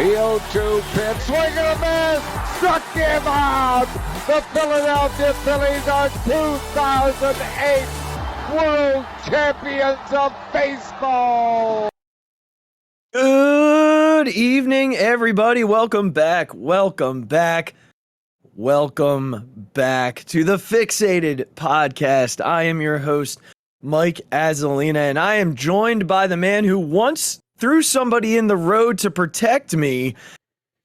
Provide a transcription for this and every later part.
0-2 pitch, swing and a miss, struck him out. The Philadelphia Phillies are 2008 World Champions of Baseball. Good evening, everybody. Welcome back to the Phixated Podcast. I am your host, Mike Azzolina, and I am joined by the man who once threw somebody in the road to protect me,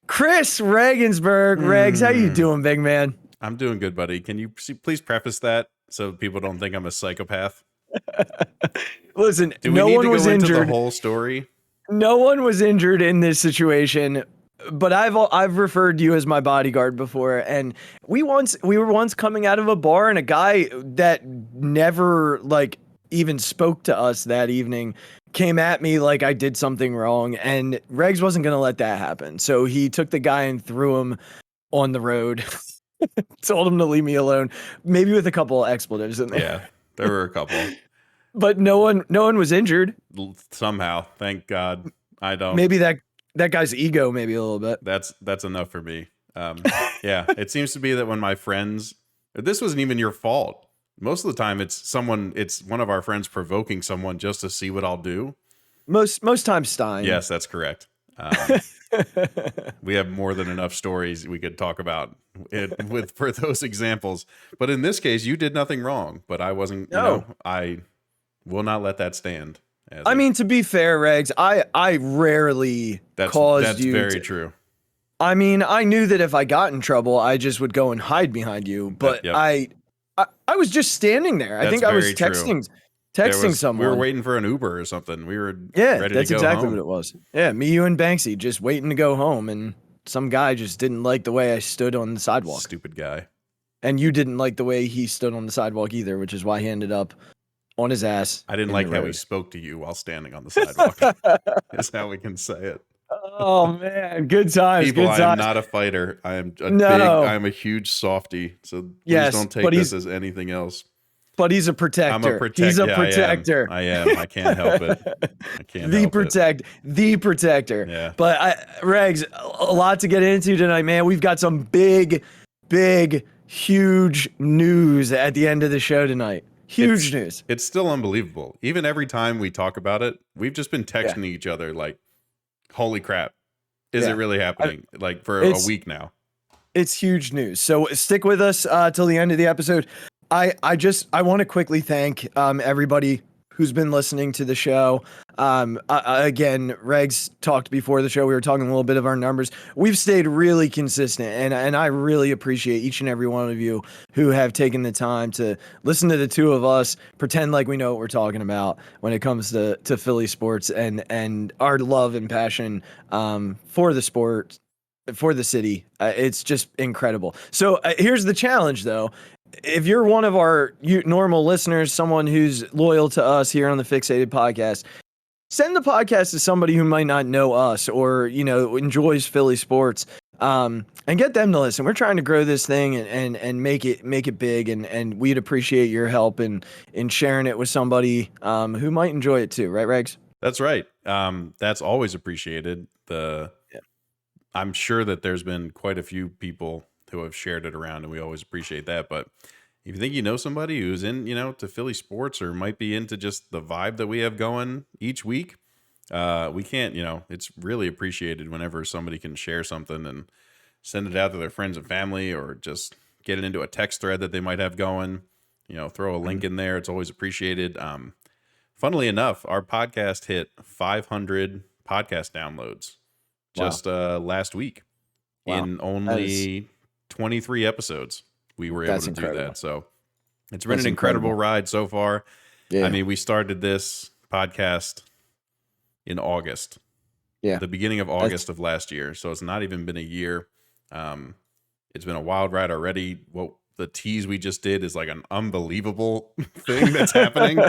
Chris Regensburg. Regs, how you doing, big man? I'm doing good, buddy. Can you please preface that so people don't think I'm a psychopath? Listen, Do we no need one to was go into injured. the whole story? No one was injured in this situation, but I've referred to you as my bodyguard before, and we were once coming out of a bar, and a guy that never even spoke to us that evening came at me like I did something wrong, and Regs wasn't gonna let that happen, so he took the guy and threw him on the road. Told him to leave me alone, maybe with a couple of expletives in there. Yeah, there were a couple. But no one was injured. Somehow, thank God. I don't. Maybe that guy's ego, maybe a little bit. That's enough for me. Yeah, it seems to be that when my friends, this wasn't even your fault. Most of the time, it's one of our friends provoking someone just to see what I'll do. Most times, Stein. Yes, that's correct. We have more than enough stories we could talk about for those examples. But in this case, you did nothing wrong. But I wasn't. No. I will not let that stand. I mean, to be fair, Regs, I rarely caused you. That's very true. I mean, I knew that if I got in trouble, I just would go and hide behind you. But Yep. I was just standing there. I think I was very true. texting someone. We were waiting for an Uber or something. We were ready that's to go exactly home. what it was. Yeah, me, you, and Banksy just waiting to go home, and some guy just didn't like the way I stood on the sidewalk. Stupid guy. And you didn't like the way he stood on the sidewalk either, which is why he ended up on his ass. I didn't like how he spoke to you while standing on the sidewalk. Is how we can say it. Oh man, good times. People, good I times. am not a fighter. I am I'm a huge softie. So please don't take this as anything else. But he's a protector. I'm a protector. He's a protector. I am. I can't help it. I can't help it. The protector. Yeah. But Regs, a lot to get into tonight, man. We've got some big, huge news at the end of the show tonight. Huge news. It's still unbelievable. Even every time we talk about it, we've just been texting each other like, holy crap. Is it really happening? For a week now. It's huge news. So stick with us till the end of the episode. I want to quickly thank everybody who's been listening to the show. Again, Regs talked before the show. We were talking a little bit of our numbers. We've stayed really consistent, and I really appreciate each and every one of you who have taken the time to listen to the two of us pretend like we know what we're talking about when it comes to Philly sports and our love and passion for the sport, for the city. It's just incredible. So here's the challenge, though. If you're one of our normal listeners, someone who's loyal to us here on the Phixated Podcast, send the podcast to somebody who might not know us or, enjoys Philly sports, and get them to listen. We're trying to grow this thing and make it big, and we'd appreciate your help in sharing it with somebody who might enjoy it too. Right, Regs? That's right. That's always appreciated. I'm sure that there's been quite a few people who have shared it around, and we always appreciate that. But if you think you know somebody who's in, to Philly sports or might be into just the vibe that we have going each week, we can't, it's really appreciated whenever somebody can share something and send it out to their friends and family, or just get it into a text thread that they might have going, throw a link in there. It's always appreciated. Funnily enough, our podcast hit 500 podcast downloads just last week. Wow. In only 23 episodes we were able to do that. So it's been an incredible ride so far. Yeah. I mean, we started this podcast in August, the beginning of August of last year. So it's not even been a year. It's been a wild ride already. What the tease we just did is like an unbelievable thing that's happening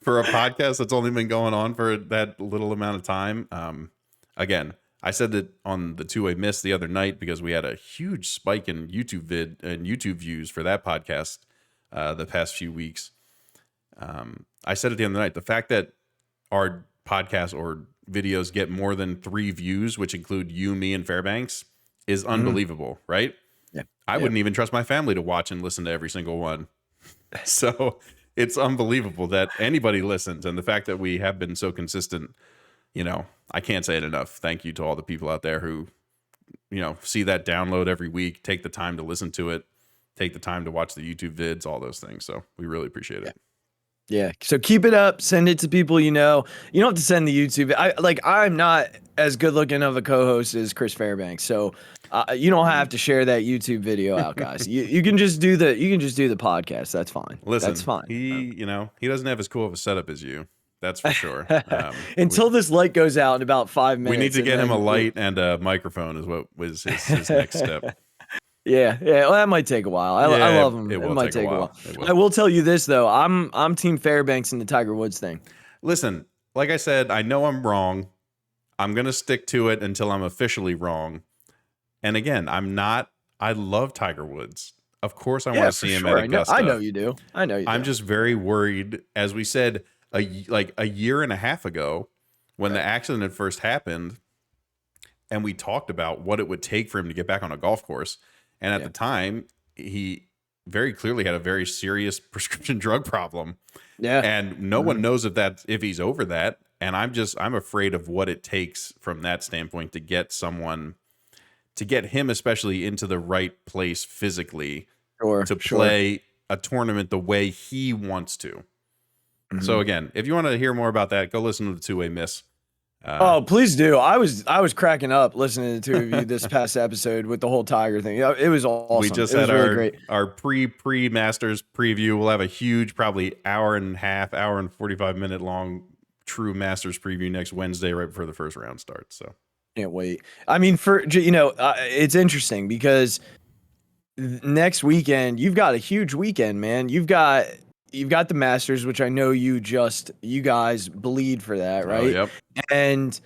for a podcast that's only been going on for that little amount of time. Again, I said that on the two-way miss the other night because we had a huge spike in YouTube views for that podcast the past few weeks. I said it the other night. The fact that our podcast, or videos get more than 3 views, which include you, me, and Fairbanks, is unbelievable, right? Yeah. I wouldn't even trust my family to watch and listen to every single one. So it's unbelievable that anybody listens. And the fact that we have been so consistent, I can't say it enough. Thank you to all the people out there who, see that download every week, take the time to listen to it, take the time to watch the YouTube vids, all those things. So we really appreciate it. Yeah. So keep it up. Send it to people you know. You don't have to send the YouTube. I'm not as good looking of a co-host as Chris Fairbanks, so you don't have to share that YouTube video out, guys. You can just do the podcast. That's fine. Listen, that's fine. He doesn't have as cool of a setup as you. That's for sure. Until this light goes out in about 5 minutes. We need to get him a light and a microphone. Is what was his next step. Yeah. Well, that might take a while. I love him. It might take a while. Will. I will tell you this though. I'm Team Fairbanks in the Tiger Woods thing. Listen, like I said, I know I'm wrong. I'm gonna stick to it until I'm officially wrong. And again, I'm not. I love Tiger Woods. Of course, I want to see him at Augusta. I know you do. I'm just very worried, as we said a year and a half ago, when the accident first happened, and we talked about what it would take for him to get back on a golf course. And at the time, he very clearly had a very serious prescription drug problem. Yeah. And no one knows if he's over that. And I'm afraid of what it takes from that standpoint to get him especially into the right place physically to play a tournament the way he wants to. So again, if you want to hear more about that, go listen to the Two-Way Miss. Please do. I was cracking up listening to the two of you this past episode with the whole Tiger thing. It was awesome. We just had our pre-Masters preview. We'll have a huge, probably hour and 45 minute long true Masters preview next Wednesday, right before the first round starts. So can't wait. I mean, it's interesting because next weekend you've got a huge weekend, man. You've got the Masters, which I know you guys bleed for that, right? Oh, yep. And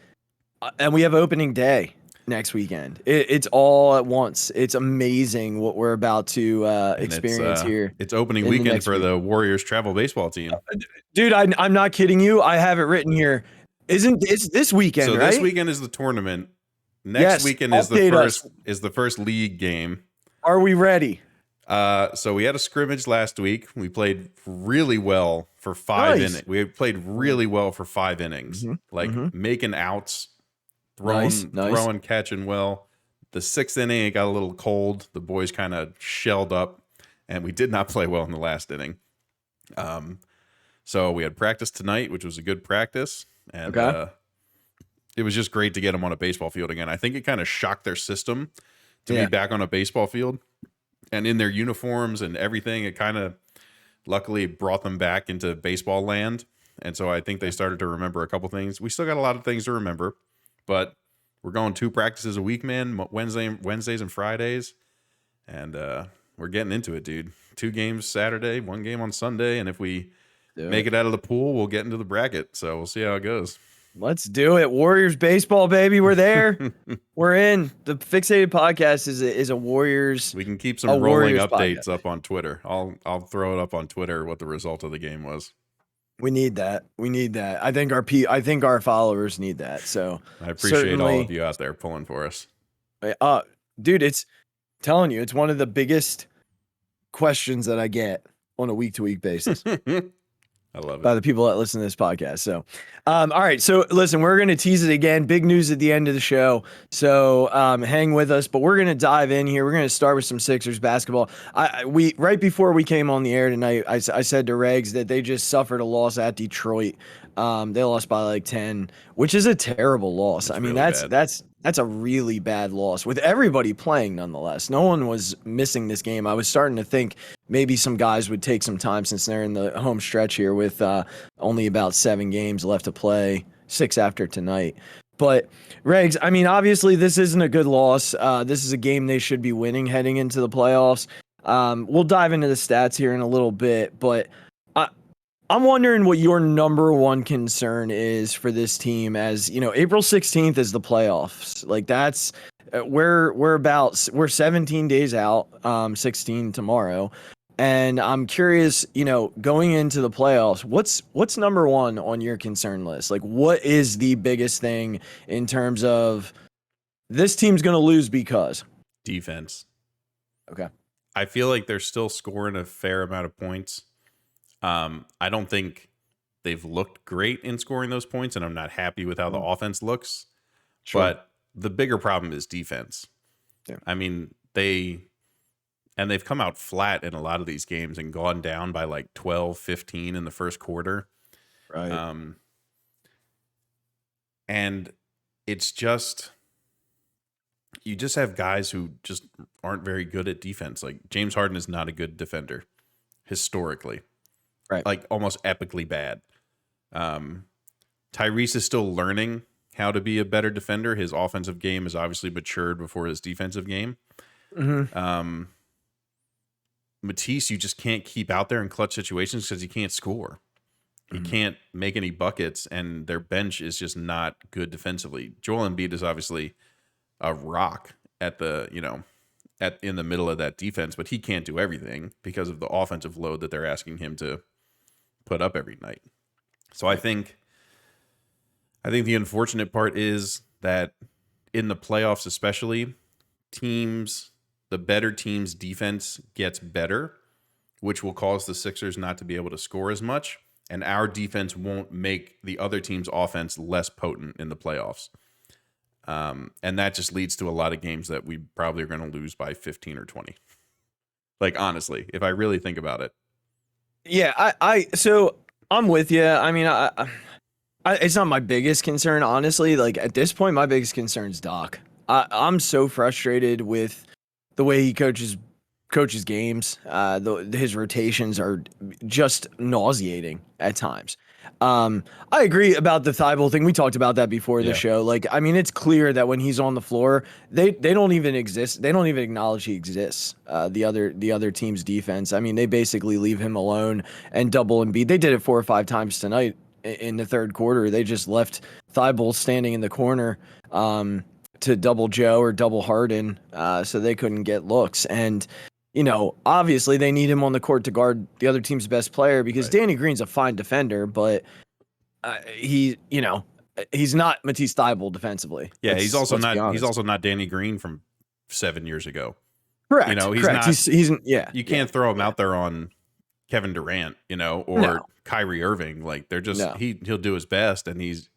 we have opening day next weekend. It's all at once. It's amazing what we're about to experience here. It's opening weekend for the Warriors travel baseball team. Dude, I'm not kidding you. I have it written here. It's this weekend, right? So this weekend is the tournament. Next weekend is the first league game. Are we ready? So we had a scrimmage last week. We played really well for 5 innings. We played really well for 5 innings, making outs, throwing, catching well. The 6th inning, it got a little cold. The boys kind of shelled up, and we did not play well in the last inning. So we had practice tonight, which was a good practice, and it was just great to get them on a baseball field again. I think it kind of shocked their system to be back on a baseball field. And in their uniforms and everything, it kind of luckily brought them back into baseball land. And so I think they started to remember a couple things. We still got a lot of things to remember, but we're going 2 practices a week, man. Wednesdays and Fridays. And we're getting into it, dude. 2 games Saturday, 1 game on Sunday. And if we make it out of the pool, we'll get into the bracket. So we'll see how it goes. Let's do it. Warriors baseball, baby. We're there. We're in. The Phixated Podcast is a Warriors. We can keep some rolling updates podcast up on Twitter. I'll throw it up on Twitter what the result of the game was. We need that. I think our followers need that. So I appreciate all of you out there pulling for us. Dude, it's telling you, it's one of the biggest questions that I get on a week-to-week basis. I love it. By the people that listen to this podcast. So, all right. So listen, we're going to tease it again. Big news at the end of the show. So hang with us, but we're going to dive in here. We're going to start with some Sixers basketball. We right before we came on the air tonight, I said to Regz that they just suffered a loss at Detroit. They lost by like 10, which is a terrible loss. I mean, really that's a really bad loss with everybody playing nonetheless. No one was missing this game. I was starting to think maybe some guys would take some time since they're in the home stretch here with only about 7 games left to play, 6 after tonight. But Regz, I mean, obviously this isn't a good loss. This is a game they should be winning heading into the playoffs. We'll dive into the stats here in a little bit, but I'm wondering what your number one concern is for this team. As you know, April 16th is the playoffs. Like that's we're 17 days out, 16 tomorrow. And I'm curious, going into the playoffs, what's number one on your concern list? Like, what is the biggest thing in terms of this team's going to lose because? Defense. Okay. I feel like they're still scoring a fair amount of points. I don't think they've looked great in scoring those points, and I'm not happy with how the offense looks. Sure. But the bigger problem is defense. Yeah. I mean, they've come out flat in a lot of these games and gone down by like 12, 15 in the first quarter. Right. And it's just, you just have guys who just aren't very good at defense. Like James Harden is not a good defender historically. Right. Like almost epically bad. Tyrese is still learning how to be a better defender. His offensive game has obviously matured before his defensive game. Mm-hmm. Matisse, you just can't keep out there in clutch situations because he can't score. He can't make any buckets, and their bench is just not good defensively. Joel Embiid is obviously a rock at the, in the middle of that defense, but he can't do everything because of the offensive load that they're asking him to put up every night. So I think the unfortunate part is that in the playoffs, especially, the better team's defense gets better, which will cause the Sixers not to be able to score as much, and our defense won't make the other team's offense less potent in the playoffs. And that just leads to a lot of games that we probably are going to lose by 15 or 20. Like, honestly, if I really think about it. Yeah, so I'm with you. I mean, it's not my biggest concern, honestly. Like, at this point, my biggest concern is Doc. I'm so frustrated with the way he coaches games. His rotations are just nauseating at times. I agree about the Thibault thing. We talked about that before the show. Like, I mean, it's clear that when he's on the floor, they don't even exist. They don't even acknowledge he exists. The other team's defense. I mean, they basically leave him alone and double Embiid. They did it 4 or 5 times tonight in the third quarter. They just left Thibault standing in the corner to double Joe or double Harden, so they couldn't get looks. And obviously they need him on the court to guard the other team's best player because right. Danny Green's a fine defender, but he's not Matisse Thybulle defensively. Yeah, he's also not Danny Green from 7 years ago. Correct. He's correct. not. He's you can't throw him out there on Kevin Durant, or Kyrie Irving. Like they're just he'll do his best, and he's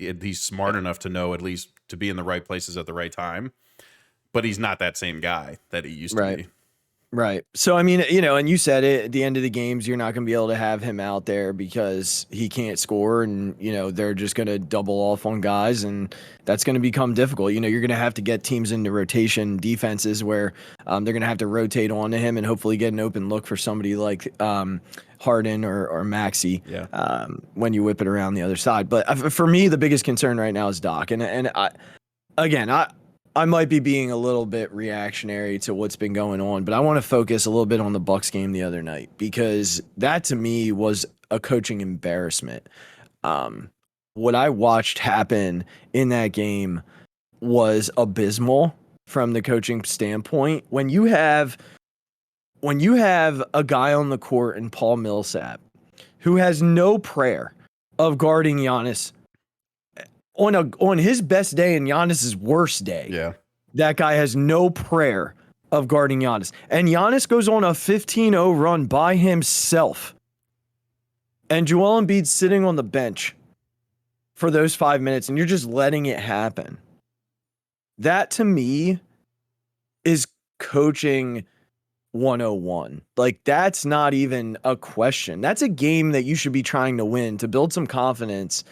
smart enough to know at least to be in the right places at the right time. But he's not that same guy that he used to be. Right. So, I mean, and you said it, at the end of the games, you're not going to be able to have him out there because he can't score and, they're just going to double off on guys and that's going to become difficult. You're going to have to get teams into rotation defenses where they're going to have to rotate onto him and hopefully get an open look for somebody like Harden or Maxey when you whip it around the other side. But for me, the biggest concern right now is Doc. And I might be being a little bit reactionary to what's been going on, but I want to focus a little bit on the Bucks game the other night because that to me was a coaching embarrassment. What I watched happen in that game was abysmal from the coaching standpoint. When you have a guy on the court in Paul Millsap who has no prayer of guarding Giannis on his best day and Giannis's worst day, that guy has no prayer of guarding Giannis. And Giannis goes on a 15-0 run by himself. And Joel Embiid's sitting on the bench for those 5 minutes, and you're just letting it happen. That, to me, is coaching 101. Like, that's not even a question. That's a game that you should be trying to win to build some confidence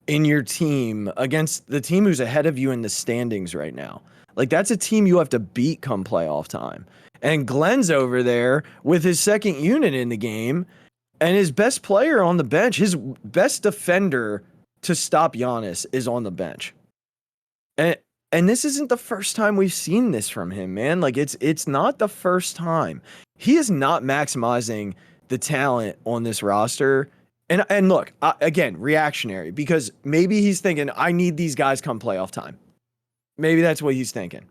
in your team against the team who's ahead of you in the standings right now. Like, that's a team you have to beat come playoff time. And Glenn's over there with his second unit in the game and his best player on the bench, his best defender to stop Giannis is on the bench. And this isn't the first time we've seen this from him, man. Like, it's not the first time. He is not maximizing the talent on this roster. And look, again, reactionary, because maybe he's thinking, I need these guys come playoff time. Maybe that's what he's thinking.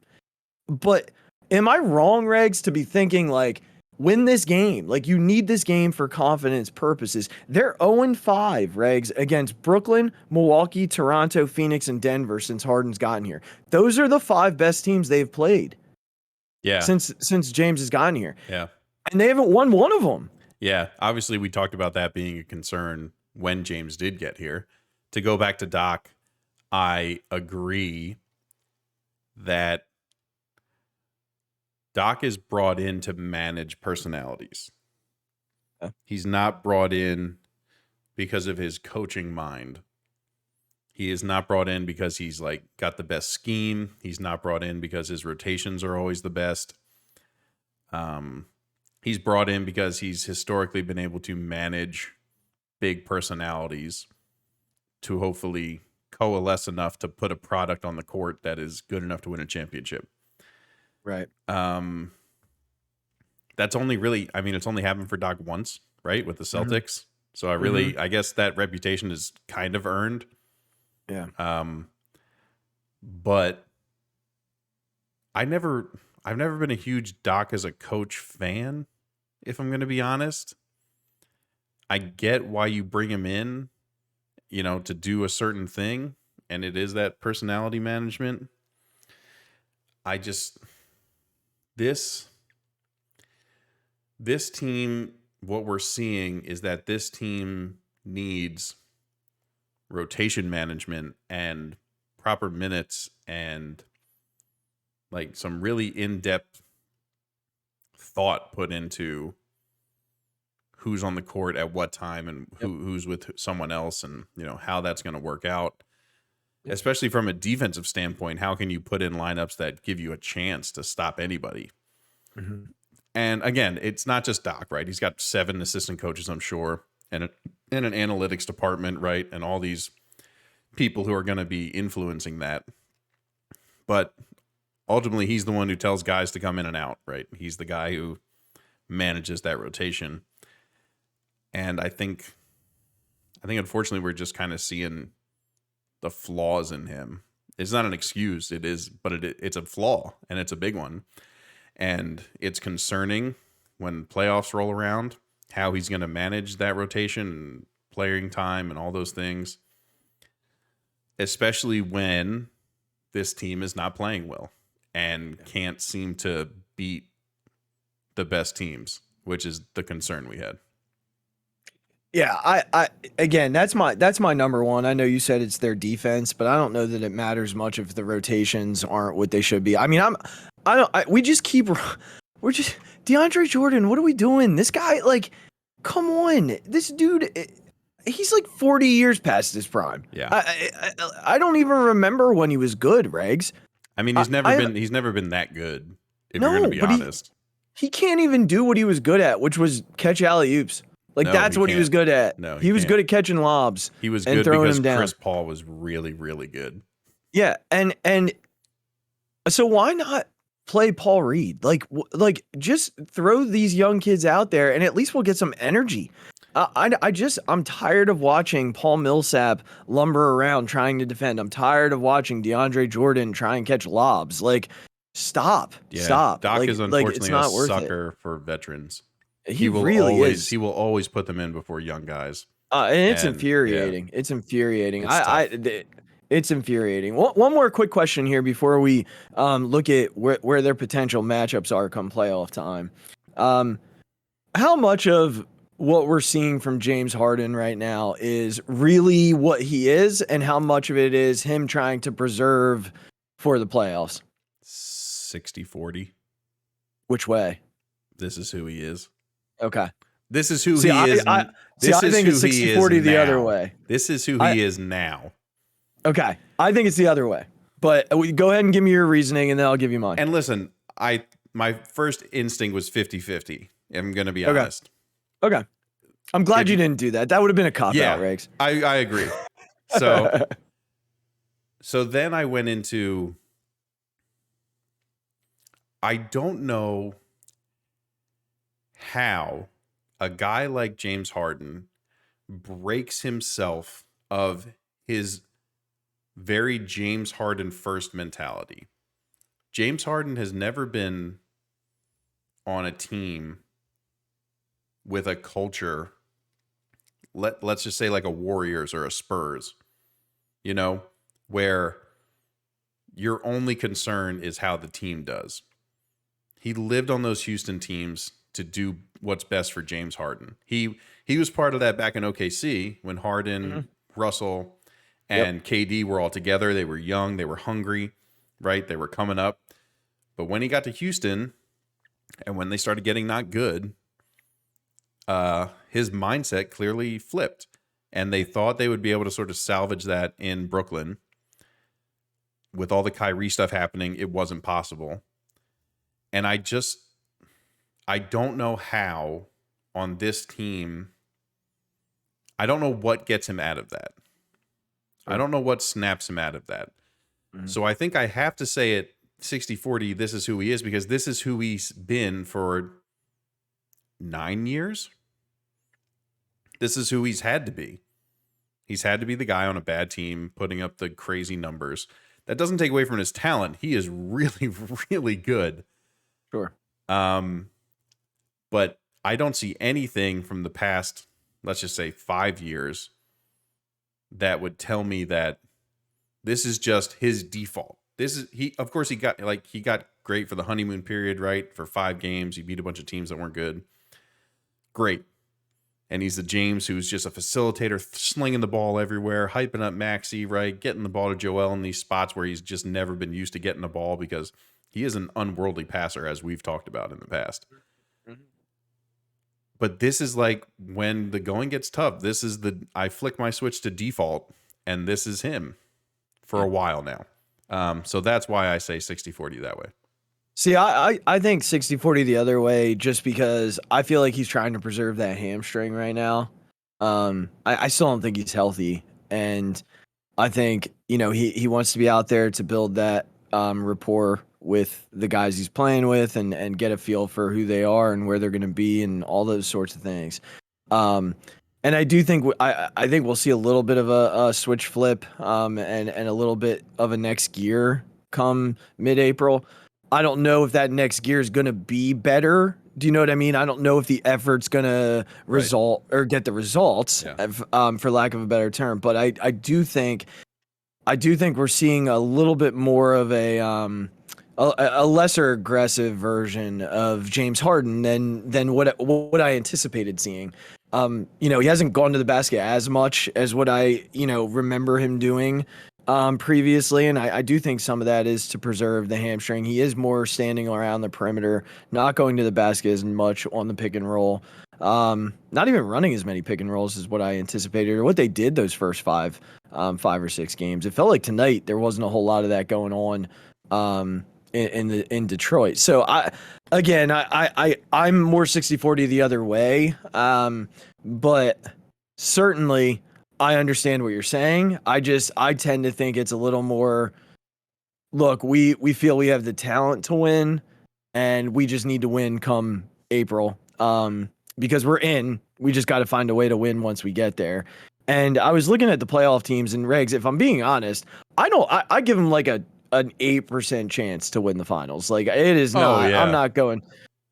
But am I wrong, Regs, to be thinking like win this game. Like, you need this game for confidence purposes. They're 0-5, Regs, against Brooklyn, Milwaukee, Toronto, Phoenix, and Denver since Harden's gotten here. Those are the 5 best teams they've played. Yeah. Since James has gotten here. Yeah. And they haven't won one of them. Yeah. Obviously, we talked about that being a concern when James did get here. To go back to Doc, I agree that Doc is brought in to manage personalities. Yeah. He's not brought in because of his coaching mind. He is not brought in because he's like got the best scheme. He's not brought in because his rotations are always the best. He's brought in because he's historically been able to manage big personalities to hopefully coalesce enough to put a product on the court that is good enough to win a championship. Right. That's only really, I mean, it's only happened for Doc once, right? With the Celtics. So I guess that reputation is kind of earned. Yeah. But I've never been a huge Doc as a coach fan, if I'm going to be honest. I get why you bring him in, to do a certain thing, and it is that personality management. This team, what we're seeing is that this team needs rotation management and proper minutes and like some really in-depth thought put into who's on the court at what time and who's with someone else and how that's going to work out. Especially from a defensive standpoint, how can you put in lineups that give you a chance to stop anybody? And again, it's not just Doc, right? He's got 7 assistant coaches, I'm sure, and an analytics department, right? And all these people who are going to be influencing that. But ultimately, he's the one who tells guys to come in and out, right? He's the guy who manages that rotation. And I think unfortunately, we're just kind of seeing the flaws in him. It's not an excuse, it is, but it's a flaw, and it's a big one. And it's concerning when playoffs roll around, how he's going to manage that rotation and playing time and all those things, especially when this team is not playing well and can't seem to beat the best teams, which is the concern we had. Yeah, I again, that's my number one. I know you said it's their defense, but I don't know that it matters much if the rotations aren't what they should be. I mean, we're just DeAndre Jordan. What are we doing? This guy, like, come on, this dude, he's like 40 years past his prime. Yeah, I don't even remember when he was good, Regs. I mean, he's never been that good. If you're going to be honest, he can't even do what he was good at, which was catch alley-oops. Like, that's what he was good at. No, he was good at catching lobs. He was good because Chris Paul was really, really good. Yeah, and so why not play Paul Reed? Like just throw these young kids out there, and at least we'll get some energy. I'm tired of watching Paul Millsap lumber around trying to defend. I'm tired of watching DeAndre Jordan try and catch lobs. Like, stop. Doc is unfortunately a sucker for veterans. He really is. He will always put them in before young guys. And it's infuriating. Yeah. It's infuriating. It's infuriating. One more quick question here before we look at where their potential matchups are come playoff time. How much of what we're seeing from James Harden right now is really what he is, and how much of it is him trying to preserve for the playoffs? 60-40. Which way? This is who he is. Okay. This is who he is. I think it's 60-40 the other way. This is who he is now. Okay. I think it's the other way. But go ahead and give me your reasoning, and then I'll give you mine. And listen, my first instinct was 50-50. I'm going to be honest. Okay. I'm glad you didn't do that. That would have been a cop-out, Riggs. I agree. So then I went into, I don't know how a guy like James Harden breaks himself of his very James Harden first mentality. James Harden has never been on a team with a culture, let's just say like a Warriors or a Spurs, you know, where your only concern is how the team does. He lived on those Houston teams to do what's best for James Harden. He was part of that back in OKC when Harden, Russell, and KD were all together. They were young, they were hungry, right? They were coming up. But when he got to Houston and when they started getting not good, his mindset clearly flipped. And they thought they would be able to sort of salvage that in Brooklyn. With all the Kyrie stuff happening, it wasn't possible. And I don't know how on this team, I don't know what gets him out of that. I don't know what snaps him out of that. So I think I have to say it 60-40, this is who he is, because this is who he's been for 9 years. This is who he's had to be. He's had to be the guy on a bad team putting up the crazy numbers. That doesn't take away from his talent. He is really, really good. Sure. But I don't see anything from the past, let's just say 5 years, that would tell me that this is just his default. This is of course he got great for the honeymoon period, right? For 5 games, he beat a bunch of teams that weren't good. Great. And he's the James who's just a facilitator, slinging the ball everywhere, hyping up Maxey, right? Getting the ball to Joel in these spots where he's just never been used to getting the ball because he is an unworldly passer, as we've talked about in the past. But this is like when the going gets tough. This is I flick my switch to default, and this is him for a while now. So that's why I say 60-40 that way. See, I think 60-40 the other way, just because I feel like he's trying to preserve that hamstring right now. I still don't think he's healthy. And I think, he wants to be out there to build that rapport with the guys he's playing with and get a feel for who they are and where they're going to be and all those sorts of things. And I do think I think we'll see a little bit of a switch flip and a little bit of a next gear come mid-April. I don't know if that next gear is going to be better. Do you know what I mean? I don't know if the effort's going to result or get the results, for lack of a better term. But I do think we're seeing a little bit more of a lesser aggressive version of James Harden than what I anticipated seeing. He hasn't gone to the basket as much as what I remember him doing previously, and I do think some of that is to preserve the hamstring. He is more standing around the perimeter, not going to the basket as much on the pick and roll, not even running as many pick and rolls as what I anticipated or what they did those first 5 or 6 games. It felt like tonight there wasn't a whole lot of that going on in Detroit. So I'm more 60-40 the other way, but certainly I understand what you're saying. I tend to think it's a little more, look, we feel we have the talent to win, and we just need to win come April, because we're in. We just got to find a way to win once we get there. And I was looking at the playoff teams, and Regz, if I'm being honest, I give them like an 8% chance to win the finals. Like, it is not. I'm not going.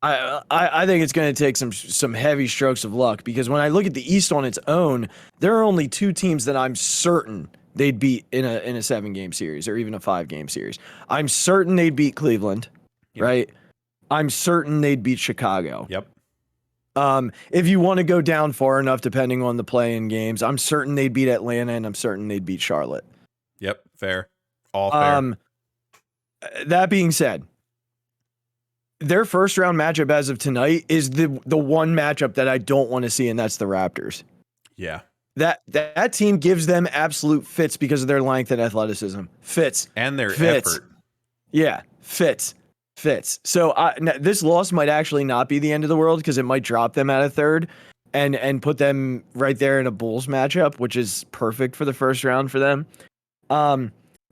I think it's going to take some heavy strokes of luck, because when I look at the East on its own, there are only 2 teams that I'm certain they'd beat in a 7-game series or even a 5-game series. I'm certain they'd beat Cleveland, right? I'm certain they'd beat Chicago. Yep. If you want to go down far enough, depending on the play-in games, I'm certain they'd beat Atlanta, and I'm certain they'd beat Charlotte. Yep, fair. All fair. That being said, their first round matchup as of tonight is the one matchup that I don't want to see, and that's the Raptors. Yeah. That team gives them absolute fits because of their length and athleticism. Fits. And their effort. Yeah, fits. So this loss might actually not be the end of the world, because it might drop them at a third and put them right there in a Bulls matchup, which is perfect for the first round for them.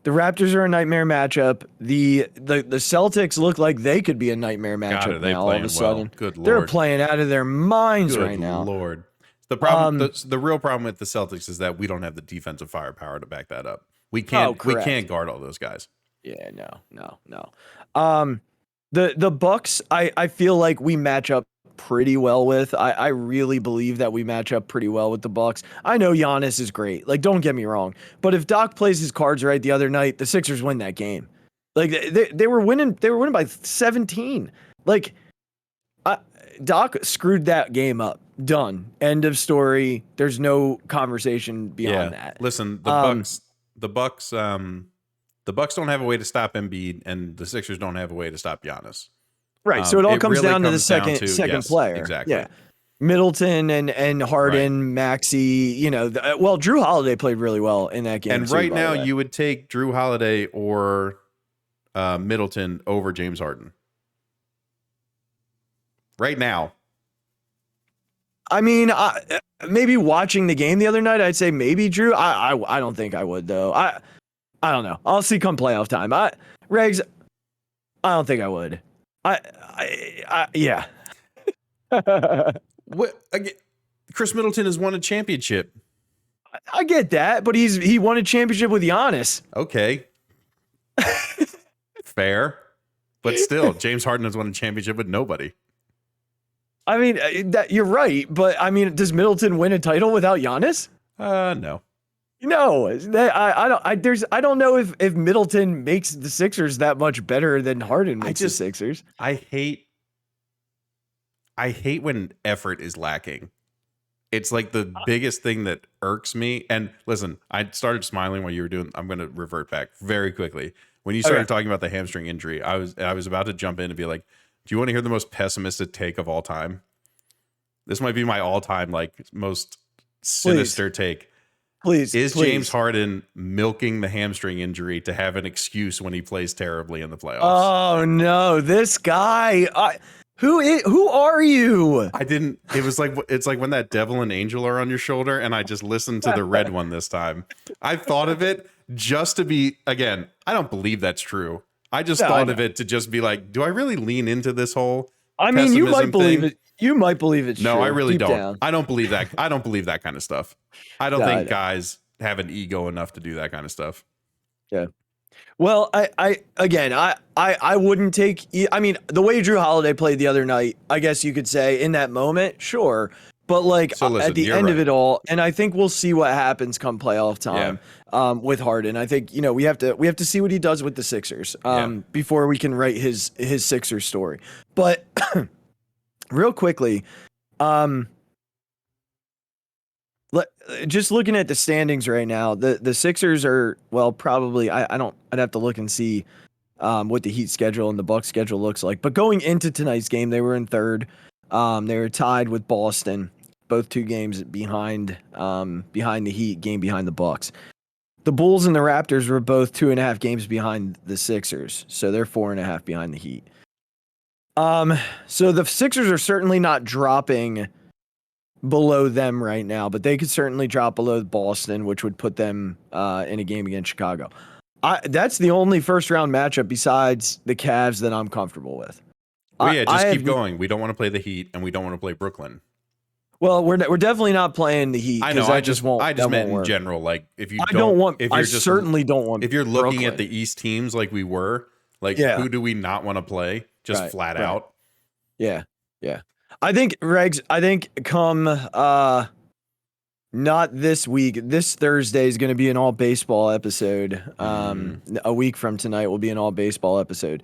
The Raptors are a nightmare matchup. The Celtics look like they could be a nightmare matchup now all of a sudden. Well. Good Lord. They're playing out of their minds right now. Good Lord. The problem, the real problem with the Celtics is that we don't have the defensive firepower to back that up. We can't guard all those guys. Yeah, no. The Bucks, I feel like we match up pretty well with. I really believe that we match up pretty well with the Bucks. I know Giannis is great. Like, don't get me wrong. But if Doc plays his cards right the other night, the Sixers win that game. Like, they were winning. They were winning by 17. Like, Doc screwed that game up. Done. End of story. There's no conversation beyond that. Listen, the Bucks don't have a way to stop Embiid, and the Sixers don't have a way to stop Giannis. Right. So it all comes really down to the second yes, player. Exactly. Yeah. Middleton and Harden, Maxey, Drew Holiday played really well in that game. And right now you would take Drew Holiday or Middleton over James Harden. Right now. I mean, maybe watching the game the other night, I'd say maybe Drew. I don't think I would, though. I don't know. I'll see come playoff time. Regz, I don't think I would. Yeah. What? Chris Middleton has won a championship. I get that, but he won a championship with Giannis. Okay. Fair. But still, James Harden has won a championship with nobody. I mean, you're right, but I mean, does Middleton win a title without Giannis? No. No, I don't know if Middleton makes the Sixers that much better than Harden makes the Sixers. I hate when effort is lacking. It's like the biggest thing that irks me. And listen, I started smiling while you were doing. I'm going to revert back very quickly. When you started talking about the hamstring injury, I was about to jump in and be like, "Do you want to hear the most pessimistic take of all time?" This might be my all-time most sinister take. Please. James Harden milking the hamstring injury to have an excuse when he plays terribly in the playoffs? Oh no, this guy. Who are you? I didn't. It's like when that devil and angel are on your shoulder, and I just listened to the red one this time. I thought of it just to be, again, I don't believe that's true. I just thought of it to just be like, do I really lean into this whole? I mean, you might believe it. You might believe it's no, true. I really don't. Down. I don't believe that. I don't believe that kind of stuff. I don't think guys have an ego enough to do that kind of stuff. Yeah. Well, I wouldn't take. I mean, the way Drew Holiday played the other night, I guess you could say in that moment, sure. But at the end of it all, and I think we'll see what happens come playoff time with Harden. I think we have to see what he does with the Sixers before we can write his Sixers story. But real quickly, just looking at the standings right now, the Sixers are probably I'd have to look and see what the Heat schedule and the Bucks schedule looks like. But going into tonight's game, they were in third. They were tied with Boston, both 2 games behind the Heat, game behind the Bucks. The Bulls and the Raptors were both 2.5 games behind the Sixers, so they're 4.5 behind the Heat. So the Sixers are certainly not dropping below them right now, but they could certainly drop below Boston, which would put them in a game against Chicago. That's the only first round matchup besides the Cavs that I'm comfortable with. Well, just keep going. We don't want to play the Heat, and we don't want to play Brooklyn. Well, we're definitely not playing the Heat. I know. I just meant in general. Like, if you certainly don't want. If you're looking at the East teams, like we were, who do we not want to play? Just flat out. Yeah. I think Regz. Come not this week. This Thursday is going to be an all baseball episode. A week from tonight will be an all baseball episode.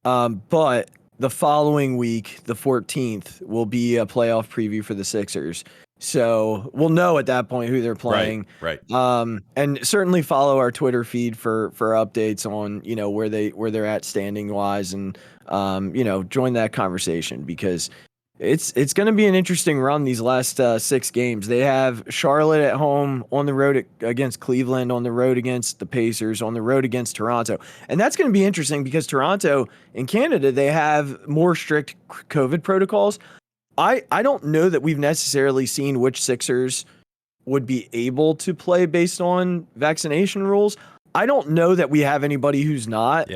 But the following week, the 14th, will be a playoff preview for the Sixers. So we'll know at that point who they're playing. Right. And certainly follow our Twitter feed for updates on, where they're at standing wise, and join that conversation, because it's going to be an interesting run these last 6 games. They have Charlotte at home, on the road against Cleveland, on the road against the Pacers, on the road against Toronto. And that's going to be interesting because Toronto in Canada, they have more strict COVID protocols. I don't know that we've necessarily seen which Sixers would be able to play based on vaccination rules. I don't know that we have anybody who's not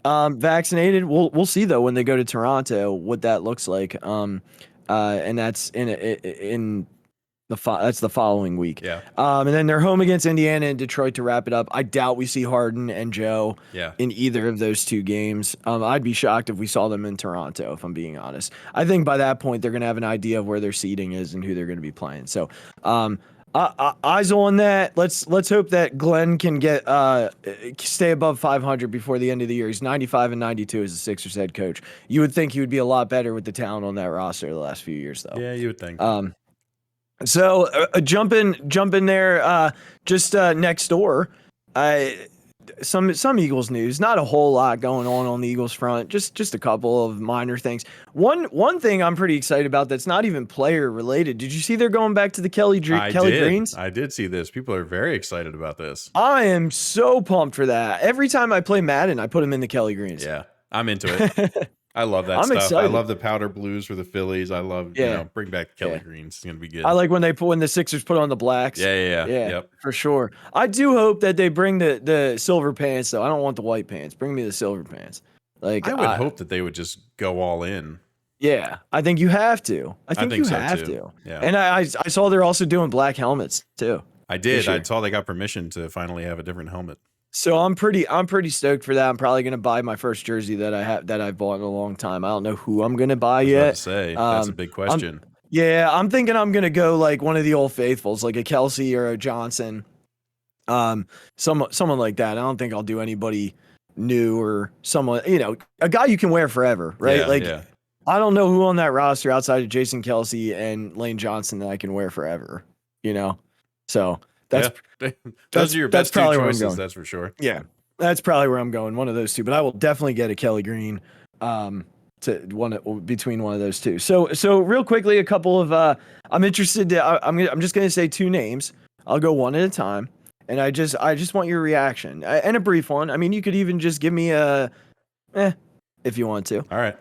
vaccinated. We'll see though when they go to Toronto what that looks like. And that's in That's the following week. Yeah. And then they're home against Indiana and Detroit to wrap it up. I doubt we see Harden and Joe in either of those two games. I'd be shocked if we saw them in Toronto, if I'm being honest. I think by that point they're going to have an idea of where their seeding is and who they're going to be playing. So eyes on that. Let's hope that Glenn can get stay above 500 before the end of the year. He's 95-92 as a Sixers head coach. You would think he would be a lot better with the talent on that roster the last few years, though. Yeah, you would think. So jump in there, just next door. Some Eagles news. Not a whole lot going on the Eagles front. Just a couple of minor things. One thing I'm pretty excited about that's not even player related. Did you see they're going back to the Kelly Greens? I did see this. People are very excited about this. I am so pumped for that. Every time I play Madden, I put him in the Kelly Greens. Yeah, I'm into it. I love that stuff. Excited. I love the powder blues for the Phillies. I love, bring back Kelly Greens. It's going to be good. I like when the Sixers put on the blacks. Yeah. Yep. For sure. I do hope that they bring the silver pants, though. I don't want the white pants. Bring me the silver pants. Like, I would hope that they would just go all in. Yeah, I think you have to. I think you have to. Yeah. And I saw they're also doing black helmets, too. I did. I saw they got permission to finally have a different helmet. So I'm pretty stoked for that. I'm probably gonna buy my first jersey that I've bought in a long time. I don't know who I'm gonna buy yet. That's a big question. I'm thinking I'm gonna go like one of the old faithfuls, like a Kelsey or a Johnson, someone like that. I don't think I'll do anybody new or someone, a guy you can wear forever, right? Yeah. I don't know who on that roster outside of Jason Kelsey and Lane Johnson that I can wear forever, So those are your best two choices, that's for sure. Yeah, that's probably where I'm going. One of those two, but I will definitely get a Kelly Green between one of those two. So real quickly, a couple of I'm interested. I'm just gonna say two names. I'll go one at a time, and I just want your reaction and a brief one. I mean, you could even just give me a if you want to. All right.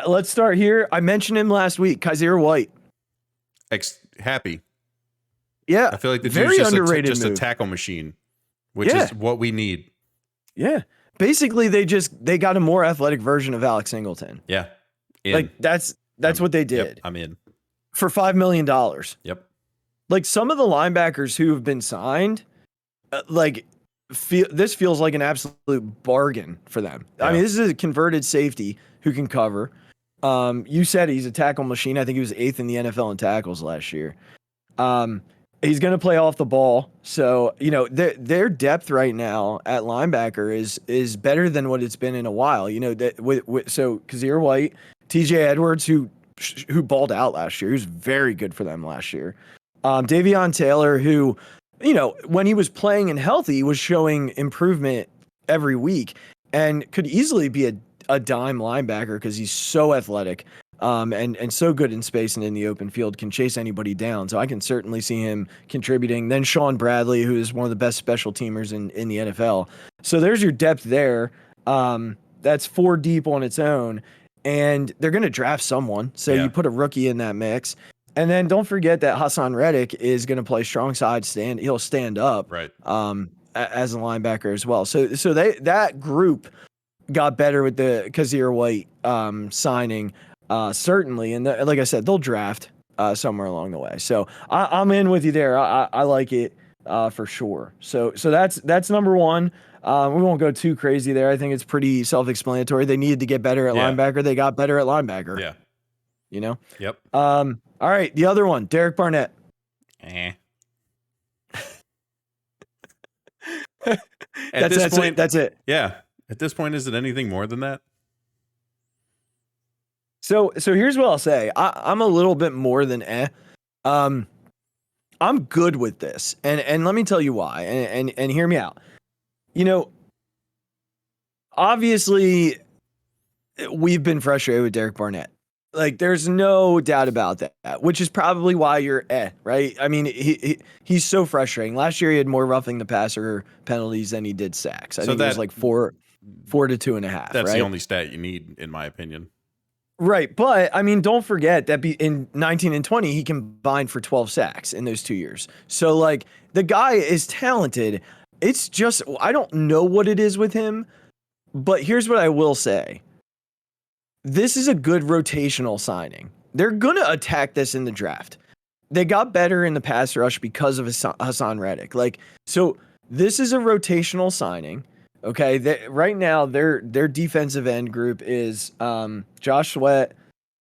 Let's start here. I mentioned him last week, Kaiser White. Happy. Yeah, I feel like the very dude's underrated just a tackle machine, which is what we need. Yeah, basically they got a more athletic version of Alex Singleton. Yeah, like that's what they did. Yep, I'm in for $5 million. Yep. Like some of the linebackers who have been signed, this feels like an absolute bargain for them. Yeah. I mean, this is a converted safety who can cover. You said he's a tackle machine. I think he was 8th in the NFL in tackles last year. He's going to play off the ball. So, their depth right now at linebacker is better than what it's been in a while. So Kaiser White, TJ Edwards, who balled out last year. He was very good for them last year. Davion Taylor, who, when he was playing and healthy, was showing improvement every week and could easily be a dime linebacker because he's so athletic. And so good in space and in the open field, can chase anybody down. So I can certainly see him contributing. Then Sean Bradley, who is one of the best special teamers in the NFL. So there's your depth there. That's 4 deep on its own. And they're going to draft someone. So you put a rookie in that mix. And then don't forget that Hassan Reddick is going to play strong side stand. He'll stand up right. As a linebacker as well. So that group got better with the Kaiser White signing. Certainly, and like I said, they'll draft somewhere along the way. So I'm in with you there. I like it for sure. So that's number one. We won't go too crazy there. I think it's pretty self-explanatory. They needed to get better at linebacker. They got better at linebacker. Yeah. Yep. All right, the other one, Derek Barnett. That's it. Yeah. At this point, is it anything more than that? So here's what I'll say. I'm a little bit more than I'm good with this, and let me tell you why. And hear me out. Obviously, we've been frustrated with Derek Barnett. Like, there's no doubt about that. Which is probably why you're right. I mean, he's so frustrating. Last year, he had more roughing the passer penalties than he did sacks. I think it was like 4 to 2.5. That's the only stat you need, in my opinion. Right, but I mean, don't forget that in 19 and 20, he combined for 12 sacks in those 2 years. So, like, the guy is talented. It's just, I don't know what it is with him, but here's what I will say. This is a good rotational signing. They're going to attack this in the draft. they got better in the pass rush because of Hassan Reddick. Like, so this is a rotational signing. Okay, right now their defensive end group is Josh Sweat,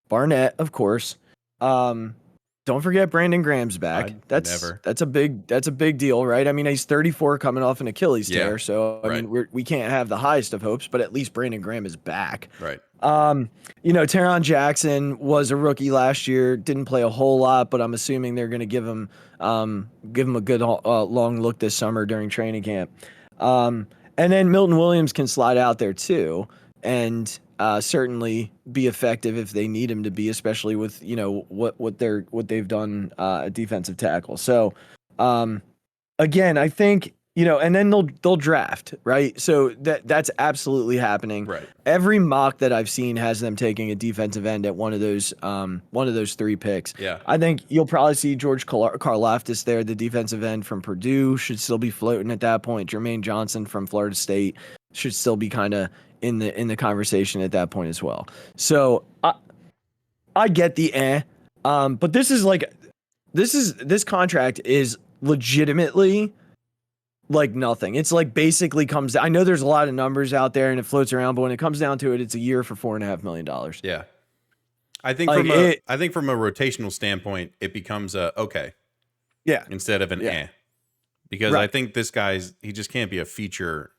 Barnett, of course. Don't forget Brandon Graham's back. That's a big deal, right? I mean, he's 34 coming off an Achilles tear, so I mean we can't have the highest of hopes, but at least Brandon Graham is back. Right. Taron Jackson was a rookie last year, didn't play a whole lot, but I'm assuming they're going to give him a good long look this summer during training camp. And then Milton Williams can slide out there too, and certainly be effective if they need him to be, especially with what they've done at defensive tackle. So again, I think and then they'll draft, right? So that's absolutely happening. Right. Every mock that I've seen has them taking a defensive end at one of those 3 picks. Yeah. I think you'll probably see George Karlaftis there, the defensive end from Purdue, should still be floating at that point. Jermaine Johnson from Florida State should still be kind of in the conversation at that point as well. So I get the but this contract is legitimately like nothing. It's like basically I know there's a lot of numbers out there and it floats around, but when it comes down to it, it's a year for $4.5 million. Yeah. I think from a rotational standpoint, it becomes okay. Yeah. Instead of an because I think this he just can't be a feature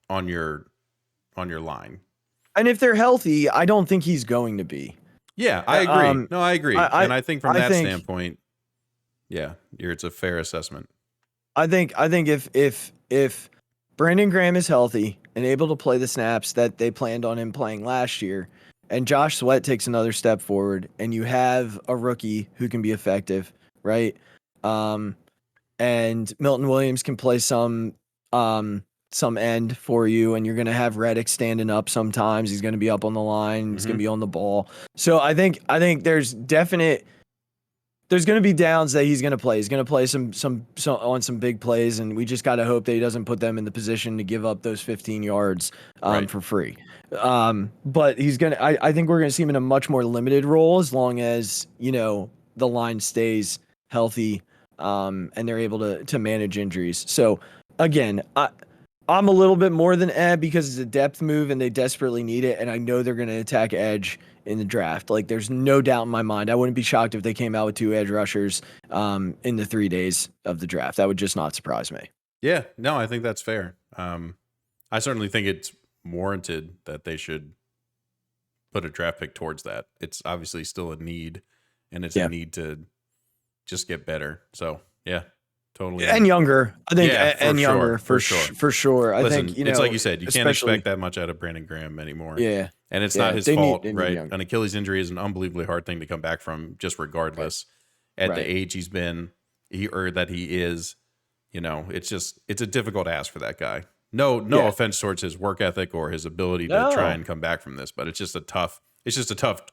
on your line. And if they're healthy, I don't think he's going to be. Yeah, I agree. I agree. And I think from that standpoint, it's a fair assessment. I think if Brandon Graham is healthy and able to play the snaps that they planned on him playing last year, and Josh Sweat takes another step forward, and you have a rookie who can be effective, right? And Milton Williams can play some end for you, and you're going to have Reddick standing up sometimes. He's going to be up on the line. He's going to be on the ball. So I think there's going to be downs that he's going to play. He's going to play some on some big plays, and we just got to hope that he doesn't put them in the position to give up those 15 yards for free. But he's going to. I think we're going to see him in a much more limited role as long as the line stays healthy and they're able to manage injuries. So again, I'm a little bit more than because it's a depth move and they desperately need it, and I know they're going to attack edge in the draft. Like, there's no doubt in my mind. I wouldn't be shocked if they came out with 2 edge rushers in the 3 days of the draft. That would just not surprise me. Yeah, no, I think that's fair. I certainly think it's warranted that they should put a draft pick towards that. It's obviously still a need, and it's a need to just get better. So, yeah. Totally. And younger, I think, for sure. I Listen, think, it's like you said, you can't expect that much out of Brandon Graham anymore. Yeah. And it's not his fault, right? An Achilles injury is an unbelievably hard thing to come back from, just regardless. Right. At the age he's been, that he is, it's a difficult ask for that guy. No offense towards his work ethic or his ability to try and come back from this, but it's just a tough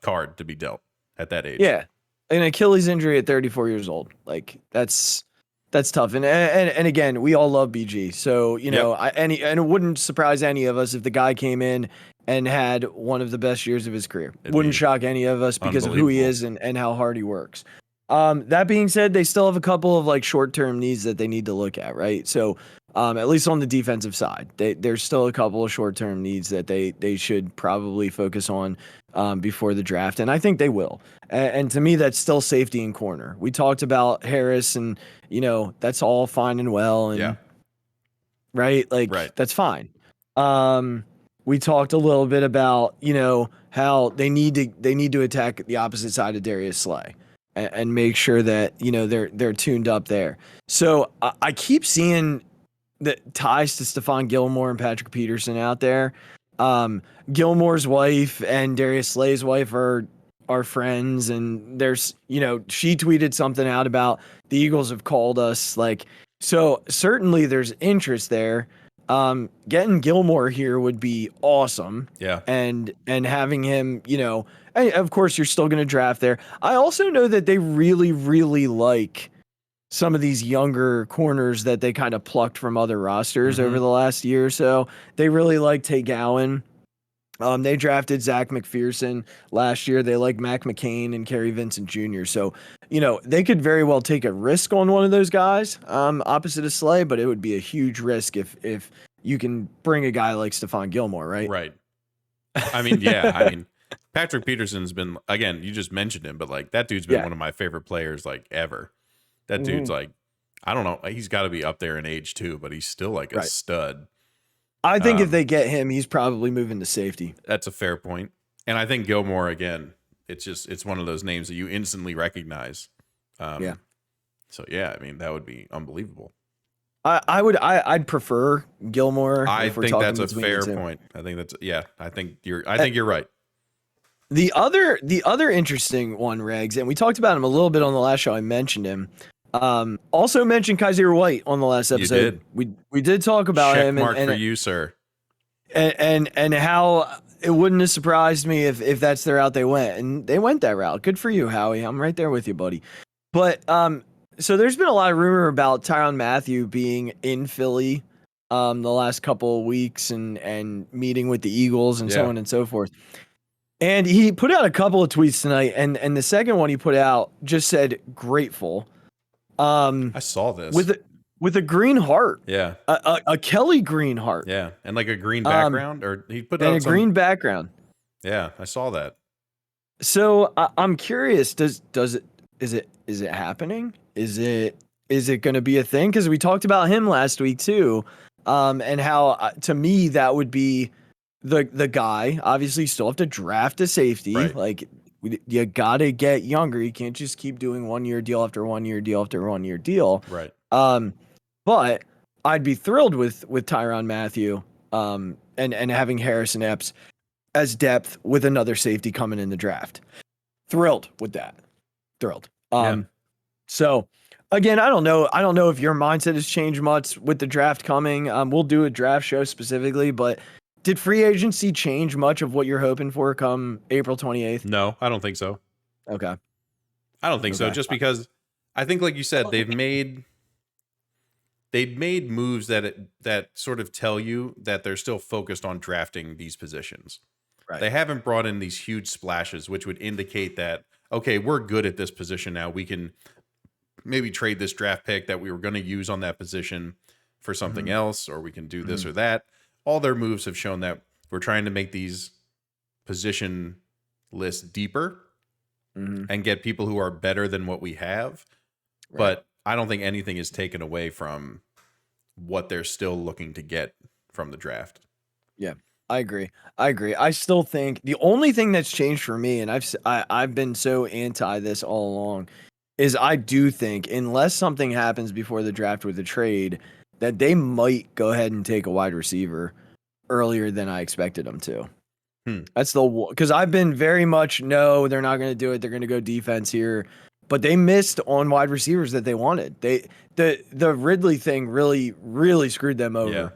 card to be dealt at that age. Yeah. An Achilles injury at 34 years old. Like, that's tough. And again, we all love BG. So, and it wouldn't surprise any of us if the guy came in and had one of the best years of his career. Wouldn't shock any of us because of who he is and how hard he works. That being said, they still have a couple of like short-term needs that they need to look at, right? So, at least on the defensive side, there's still a couple of short-term needs that they should probably focus on before the draft, and I think they will. And to me, that's still safety and corner. We talked about Harris, and that's all fine and well, and that's fine. We talked a little bit about how they need to attack the opposite side of Darius Slay and make sure that they're tuned up there. So I keep seeing the ties to Stephon Gilmore and Patrick Peterson out there. Gilmore's wife and Darius Slay's wife are friends, and there's she tweeted something out about the Eagles have called us, like, so certainly there's interest there. Getting Gilmore here would be awesome. Yeah. And having him, and of course you're still going to draft there. I also know that they really, really like some of these younger corners that they kind of plucked from other rosters over the last year or so. They really like Tay Gowan. They drafted Zach McPherson last year. They like Mac McCain and Kerry Vincent Jr. So, they could very well take a risk on one of those guys opposite of Slay, but it would be a huge risk if you can bring a guy like Stephon Gilmore, right? Right. I mean, yeah. I mean, Patrick Peterson's been, again, you just mentioned him, but like that dude's been one of my favorite players like ever. That dude's like, I don't know. He's got to be up there in age too, but he's still like a stud. I think if they get him, he's probably moving to safety. That's a fair point. And I think Gilmore, again, it's one of those names that you instantly recognize. So yeah, I mean, that would be unbelievable. I'd prefer Gilmore. I think that's a fair point. I think you're right. The other interesting one, Regz, and we talked about him a little bit on the last show. I mentioned him. Also mentioned Kaiser White on the last episode. We did talk about him. Check mark for you, sir. And how it wouldn't have surprised me if that's the route they went, and they went that route. Good for you, Howie. I'm right there with you, buddy. But so there's been a lot of rumor about Tyrann Mathieu being in Philly the last couple of weeks and meeting with the Eagles and so on and so forth. And he put out a couple of tweets tonight, and the second one he put out just said grateful. I saw this with a green heart. Yeah, a Kelly green heart. Yeah, and like a green background, or he put out a green background. Yeah, I saw that. So I'm curious. Is it happening? Is it going to be a thing? Because we talked about him last week too, and how to me that would be the guy. Obviously, you still have to draft a safety. Right. Like you got to get younger. You can't just keep doing 1 year deal after 1 year deal after 1 year deal. Right. But I'd be thrilled with Tyrann Mathieu and having Harrison Epps as depth with another safety coming in the draft. Thrilled with that. Thrilled. So again, I don't know if your mindset has changed much with the draft coming. We'll do a draft show specifically, but did free agency change much of what you're hoping for come April 28th? No, I don't think so. Okay. I don't think so. Just because I think, like you said, they've made moves that sort of tell you that they're still focused on drafting these positions. Right. They haven't brought in these huge splashes, which would indicate that, okay, we're good at this position now. We can maybe trade this draft pick that we were going to use on that position for something else, or we can do this or that. All their moves have shown that we're trying to make these position lists deeper and get people who are better than what we have. Right. But I don't think anything is taken away from what they're still looking to get from the draft. Yeah, I agree. I still think the only thing that's changed for me, and I've been so anti this all along, is I do think unless something happens before the draft with a trade, that they might go ahead and take a wide receiver earlier than I expected them to. That's because I've been very much, no, they're not going to do it. They're going to go defense here. But they missed on wide receivers that they wanted. The Ridley thing really screwed them over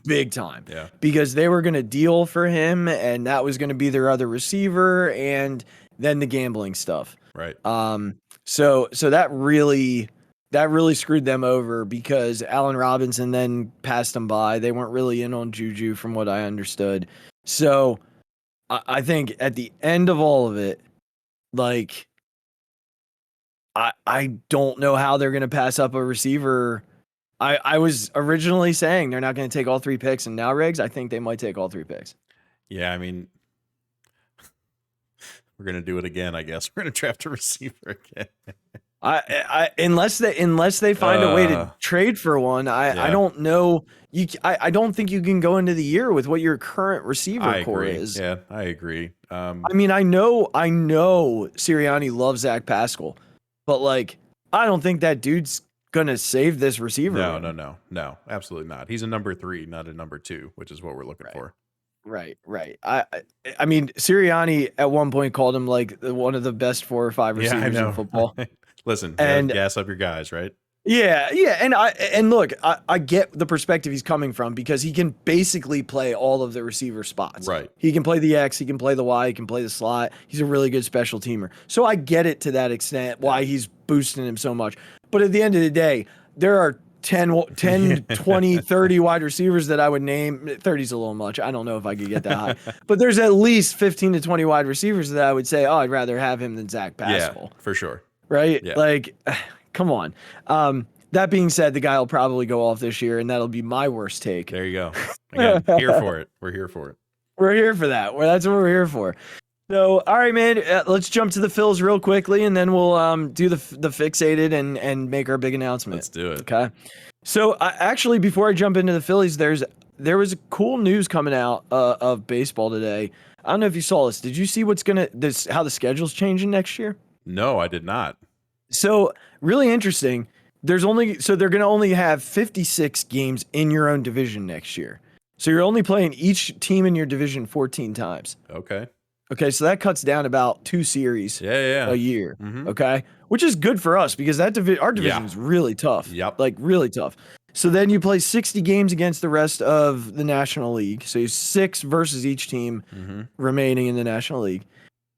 big time. Yeah. Because they were going to deal for him, and that was going to be their other receiver, and then the gambling stuff. Right. So that really screwed them over because Allen Robinson then passed them by. They weren't really in on Juju from what I understood. So I think at the end of all of it, like, I don't know how they're going to pass up a receiver. I was originally saying they're not going to take all 3 picks, and now, Regz, I think they might take all 3 picks. Yeah, I mean, we're going to do it again, I guess. We're going to draft a receiver again. Unless they find a way to trade for one, I don't know. I don't think you can go into the year with what your current receiver core is. Yeah, I agree. I mean, I know Sirianni loves Zach Pascal, but like, I don't think that dude's gonna save this receiver. No, absolutely not. He's a number 3, not a number 2, which is what we're looking for. Right. I mean, Sirianni at one point called him like one of the best 4 or 5 receivers in football. Listen, and gas up your guys, right? Yeah, and look, I get the perspective he's coming from because he can basically play all of the receiver spots. Right. He can play the X, he can play the Y, he can play the slot. He's a really good special teamer. So I get it to that extent why he's boosting him so much. But at the end of the day, there are 10, 20, 30 wide receivers that I would name. 30 is a little much. I don't know if I could get that high. But there's at least 15 to 20 wide receivers that I would say, oh, I'd rather have him than Zach Pascal. Yeah, for sure. Right? Yeah. Like, come on. That being said, the guy will probably go off this year, and that'll be my worst take. There you go. Again, here for it. We're here for it. We're here for that. That's what we're here for. So, all right, man, let's jump to the Phils real quickly, and then we'll do the Phixated and make our big announcement. Let's do it. Okay. So, actually, before I jump into the Phillies, there was cool news coming out of baseball today. I don't know if you saw this. Did you see how the schedule's changing next year? No, I did not. So, really interesting. They're going to only have 56 games in your own division next year. So, you're only playing each team in your division 14 times. Okay, so that cuts down about 2 series a year. Mm-hmm. Okay, which is good for us because our division is really tough. Yep, like really tough. So then you play 60 games against the rest of the National League. So 6 versus each team remaining in the National League,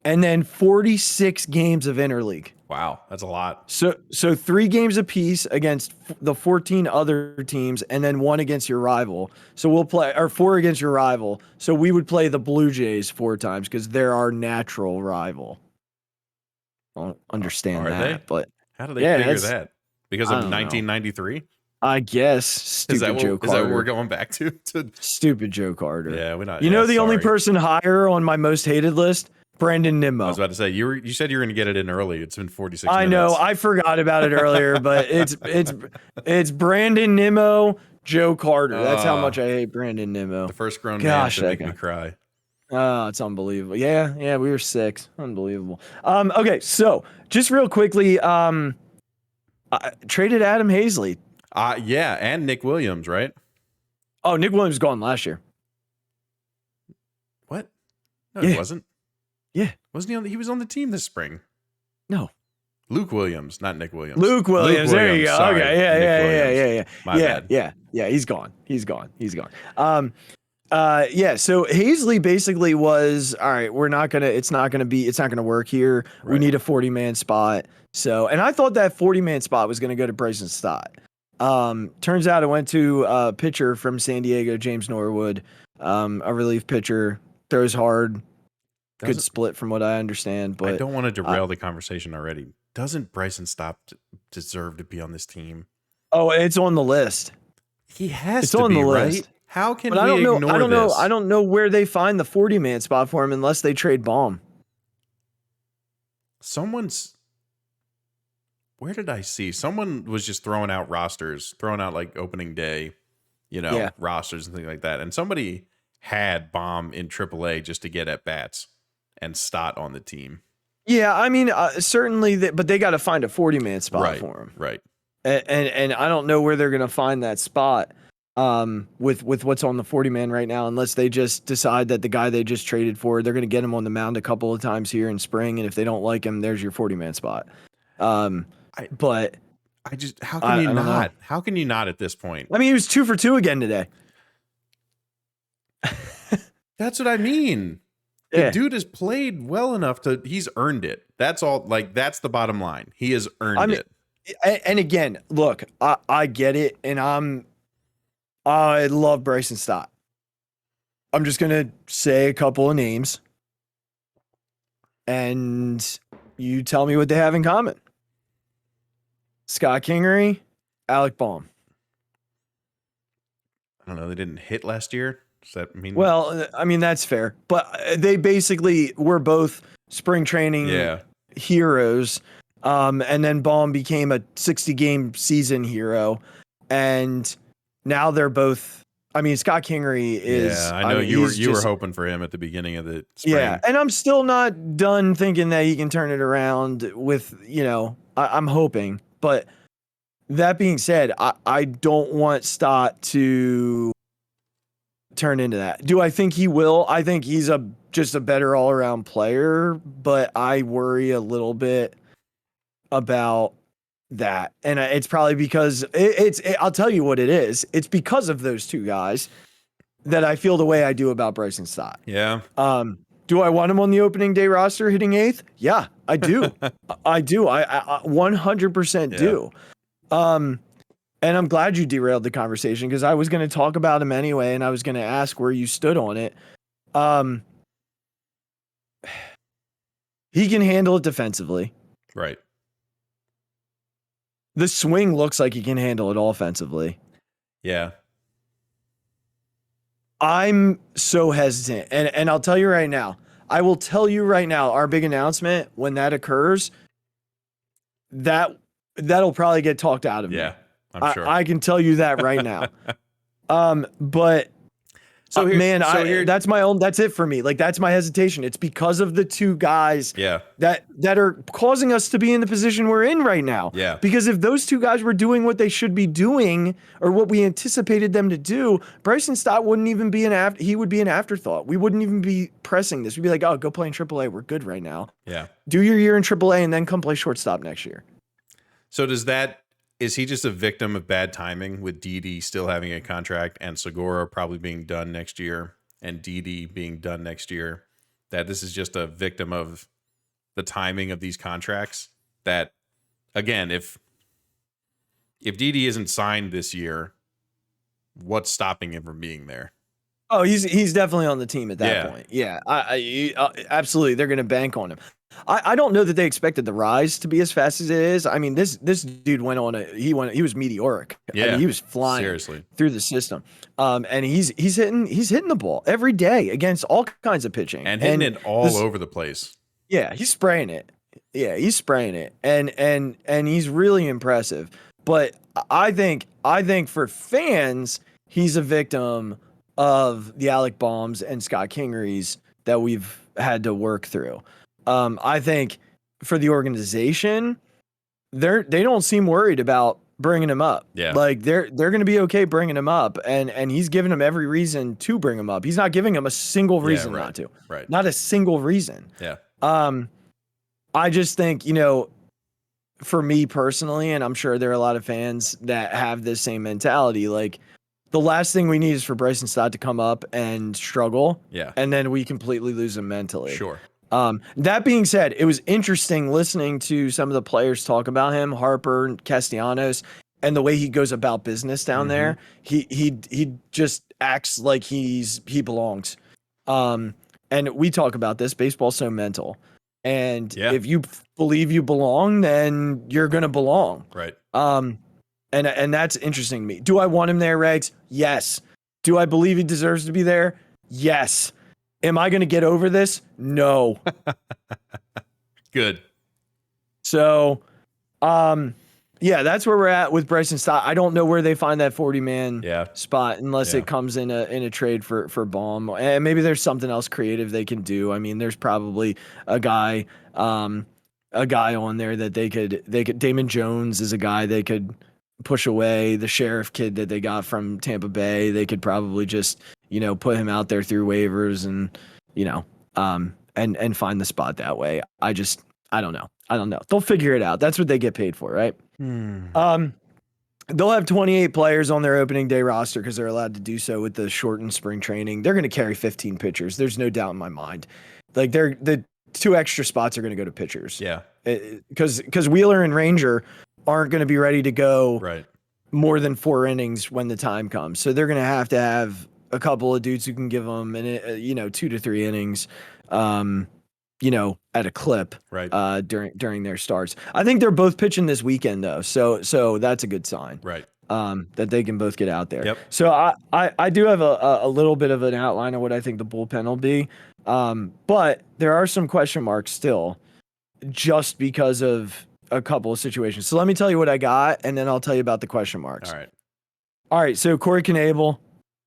and then 46 games of interleague. Wow, that's a lot. So 3 games apiece against the 14 other teams, and then 1 against your rival. So we'll play, or 4 against your rival. So we would play the Blue Jays 4 times because they're our natural rival. I don't understand that, but how do they figure that? Because of 1993? I guess. Stupid Joe Carter. Is that what we're going back to? Stupid Joe Carter. Yeah, we're not. You know the only person higher on my most hated list? Brandon Nimmo. I was about to say you said you were going to get it in early. It's been 46 minutes. I know. I forgot about it earlier, but it's Brandon Nimmo, Joe Carter. That's how much I hate Brandon Nimmo. The first grown man to make me cry. Oh, it's unbelievable. Yeah, we were 6. Unbelievable. Okay, so just real quickly, traded Adam Hazley. Yeah, and Nick Williams, right? Oh, Nick Williams gone last year. What? No, he wasn't. Yeah. Wasn't he he was on the team this spring? No. Luke Williams, not Nick Williams. Luke Williams. There you go. Sorry. Okay. Yeah. My bad. Yeah. He's gone. So Hazley basically was, all right, it's not gonna work here. Right. We need a 40-man spot. So, and I thought that 40-man spot was gonna go to Bryson Stott. Turns out it went to a pitcher from San Diego, James Norwood, a relief pitcher, throws hard. Good split from what I understand, but I don't want to derail the conversation already. Doesn't Bryson Stott deserve to be on this team? Oh, it's on the list. He has to be, right? How can we ignore this? I don't know where they find the 40-man spot for him unless they trade Baum. Where did I see? Someone was just throwing out like opening day, rosters and things like that. And somebody had Baum in AAA just to get at bats and Stott on the team. Yeah, I mean, certainly, but they got to find a 40-man spot for him. Right. And I don't know where they're going to find that spot with what's on the 40-man right now, unless they just decide that the guy they just traded for, they're going to get him on the mound a couple of times here in spring, and if they don't like him, there's your 40-man spot. How can you not? How can you not at this point? I mean, he was 2 for 2 again today. That's what I mean. The dude has played well enough he's earned it. That's all. Like, that's the bottom line. He has earned it. And again, look, I get it. And I love Bryson Stott. I'm just going to say a couple of names and you tell me what they have in common. Scott Kingery, Alec Baum. I don't know. They didn't hit last year. Does that mean? Well, I mean, that's fair. But they basically were both spring training heroes. And then Baum became a 60-game season hero. And now they're both. I mean, Scott Kingery is. Yeah, I know you were hoping for him at the beginning of the spring. Yeah, and I'm still not done thinking that he can turn it around with, I'm hoping. But that being said, I don't want Stott to turn into that. Do I think he will? I think he's just a better all-around player, but I worry a little bit about that. And it's probably because I'll tell you what it is. It's because of those two guys that I feel the way I do about Bryson Stott. Yeah. Do I want him on the opening day roster hitting 8th? Yeah, I do. I do. I 100% do. And I'm glad you derailed the conversation because I was going to talk about him anyway, and I was going to ask where you stood on it. He can handle it defensively. Right. The swing looks like he can handle it offensively. Yeah. I'm so hesitant. And I'll tell you right now, our big announcement, when that occurs, that'll probably get talked out of me. Yeah, I'm sure. I can tell you that right now. But that's it for me. Like, that's my hesitation. It's because of the two guys that are causing us to be in the position we're in right now. Yeah. Because if those two guys were doing what they should be doing or what we anticipated them to do, Bryson Stott wouldn't even be he would be an afterthought. We wouldn't even be pressing this. We'd be like, oh, go play in AAA. We're good right now. Yeah. Do your year in AAA and then come play shortstop next year. So is he just a victim of bad timing with Didi still having a contract and Segura probably being done next year and Didi being done next year? That this is just a victim of the timing of these contracts? That, again, if Didi isn't signed this year, what's stopping him from being there? Oh, he's definitely on the team at that point. Yeah, absolutely. They're going to bank on him. I don't know that they expected the rise to be as fast as it is. I mean, this dude went on he was meteoric. Yeah, I mean, he was flying seriously through the system. And he's hitting the ball every day against all kinds of pitching and hitting it all over the place. Yeah, he's spraying it. Yeah, he's spraying it, and he's really impressive. But I think for fans, he's a victim of the Alec Bombs and Scott Kingery's that we've had to work through. I think for the organization, they don't seem worried about bringing him up. Yeah. Like they're going to be okay bringing him up, and he's giving them every reason to bring him up. He's not giving them a single reason not to. Right. Not a single reason. Yeah. I just think, for me personally, and I'm sure there are a lot of fans that have this same mentality, like the last thing we need is for Bryson Stott to come up and struggle. Yeah. And then we completely lose him mentally. Sure. That being said, it was interesting listening to some of the players talk about him, Harper and Castellanos, and the way he goes about business down there. He just acts like he belongs. And we talk about this. Baseball's so mental. And if you believe you belong, then you're going to belong. Right. And that's interesting to me. Do I want him there, Regz? Yes. Do I believe he deserves to be there? Yes. Am I going to get over this? No. Good. So, that's where we're at with Bryson Stott. I don't know where they find that 40-man spot unless it comes in a trade for Baum. And maybe there's something else creative they can do. I mean, there's probably a guy on there that they could. Damon Jones is a guy they could push away. The Sheriff kid that they got from Tampa Bay, they could probably just put him out there through waivers and and find the spot that way. I don't know. They'll figure it out. That's what they get paid for, right? They'll have 28 players on their opening day roster because they're allowed to do so with the shortened spring training. They're going to carry 15 pitchers. There's no doubt in my mind. Like the 2 extra spots are going to go to pitchers. Yeah. Because Wheeler and Ranger aren't going to be ready to go more than 4 innings when the time comes. So they're going to have a couple of dudes who can give them 2 to 3 innings, at a clip, during their starts. I think they're both pitching this weekend though. So that's a good sign. Right. That they can both get out there. Yep. So I do have a little bit of an outline of what I think the bullpen will be. But there are some question marks still just because of a couple of situations. So let me tell you what I got, and then I'll tell you about the question marks. All right. So Corey Knebel.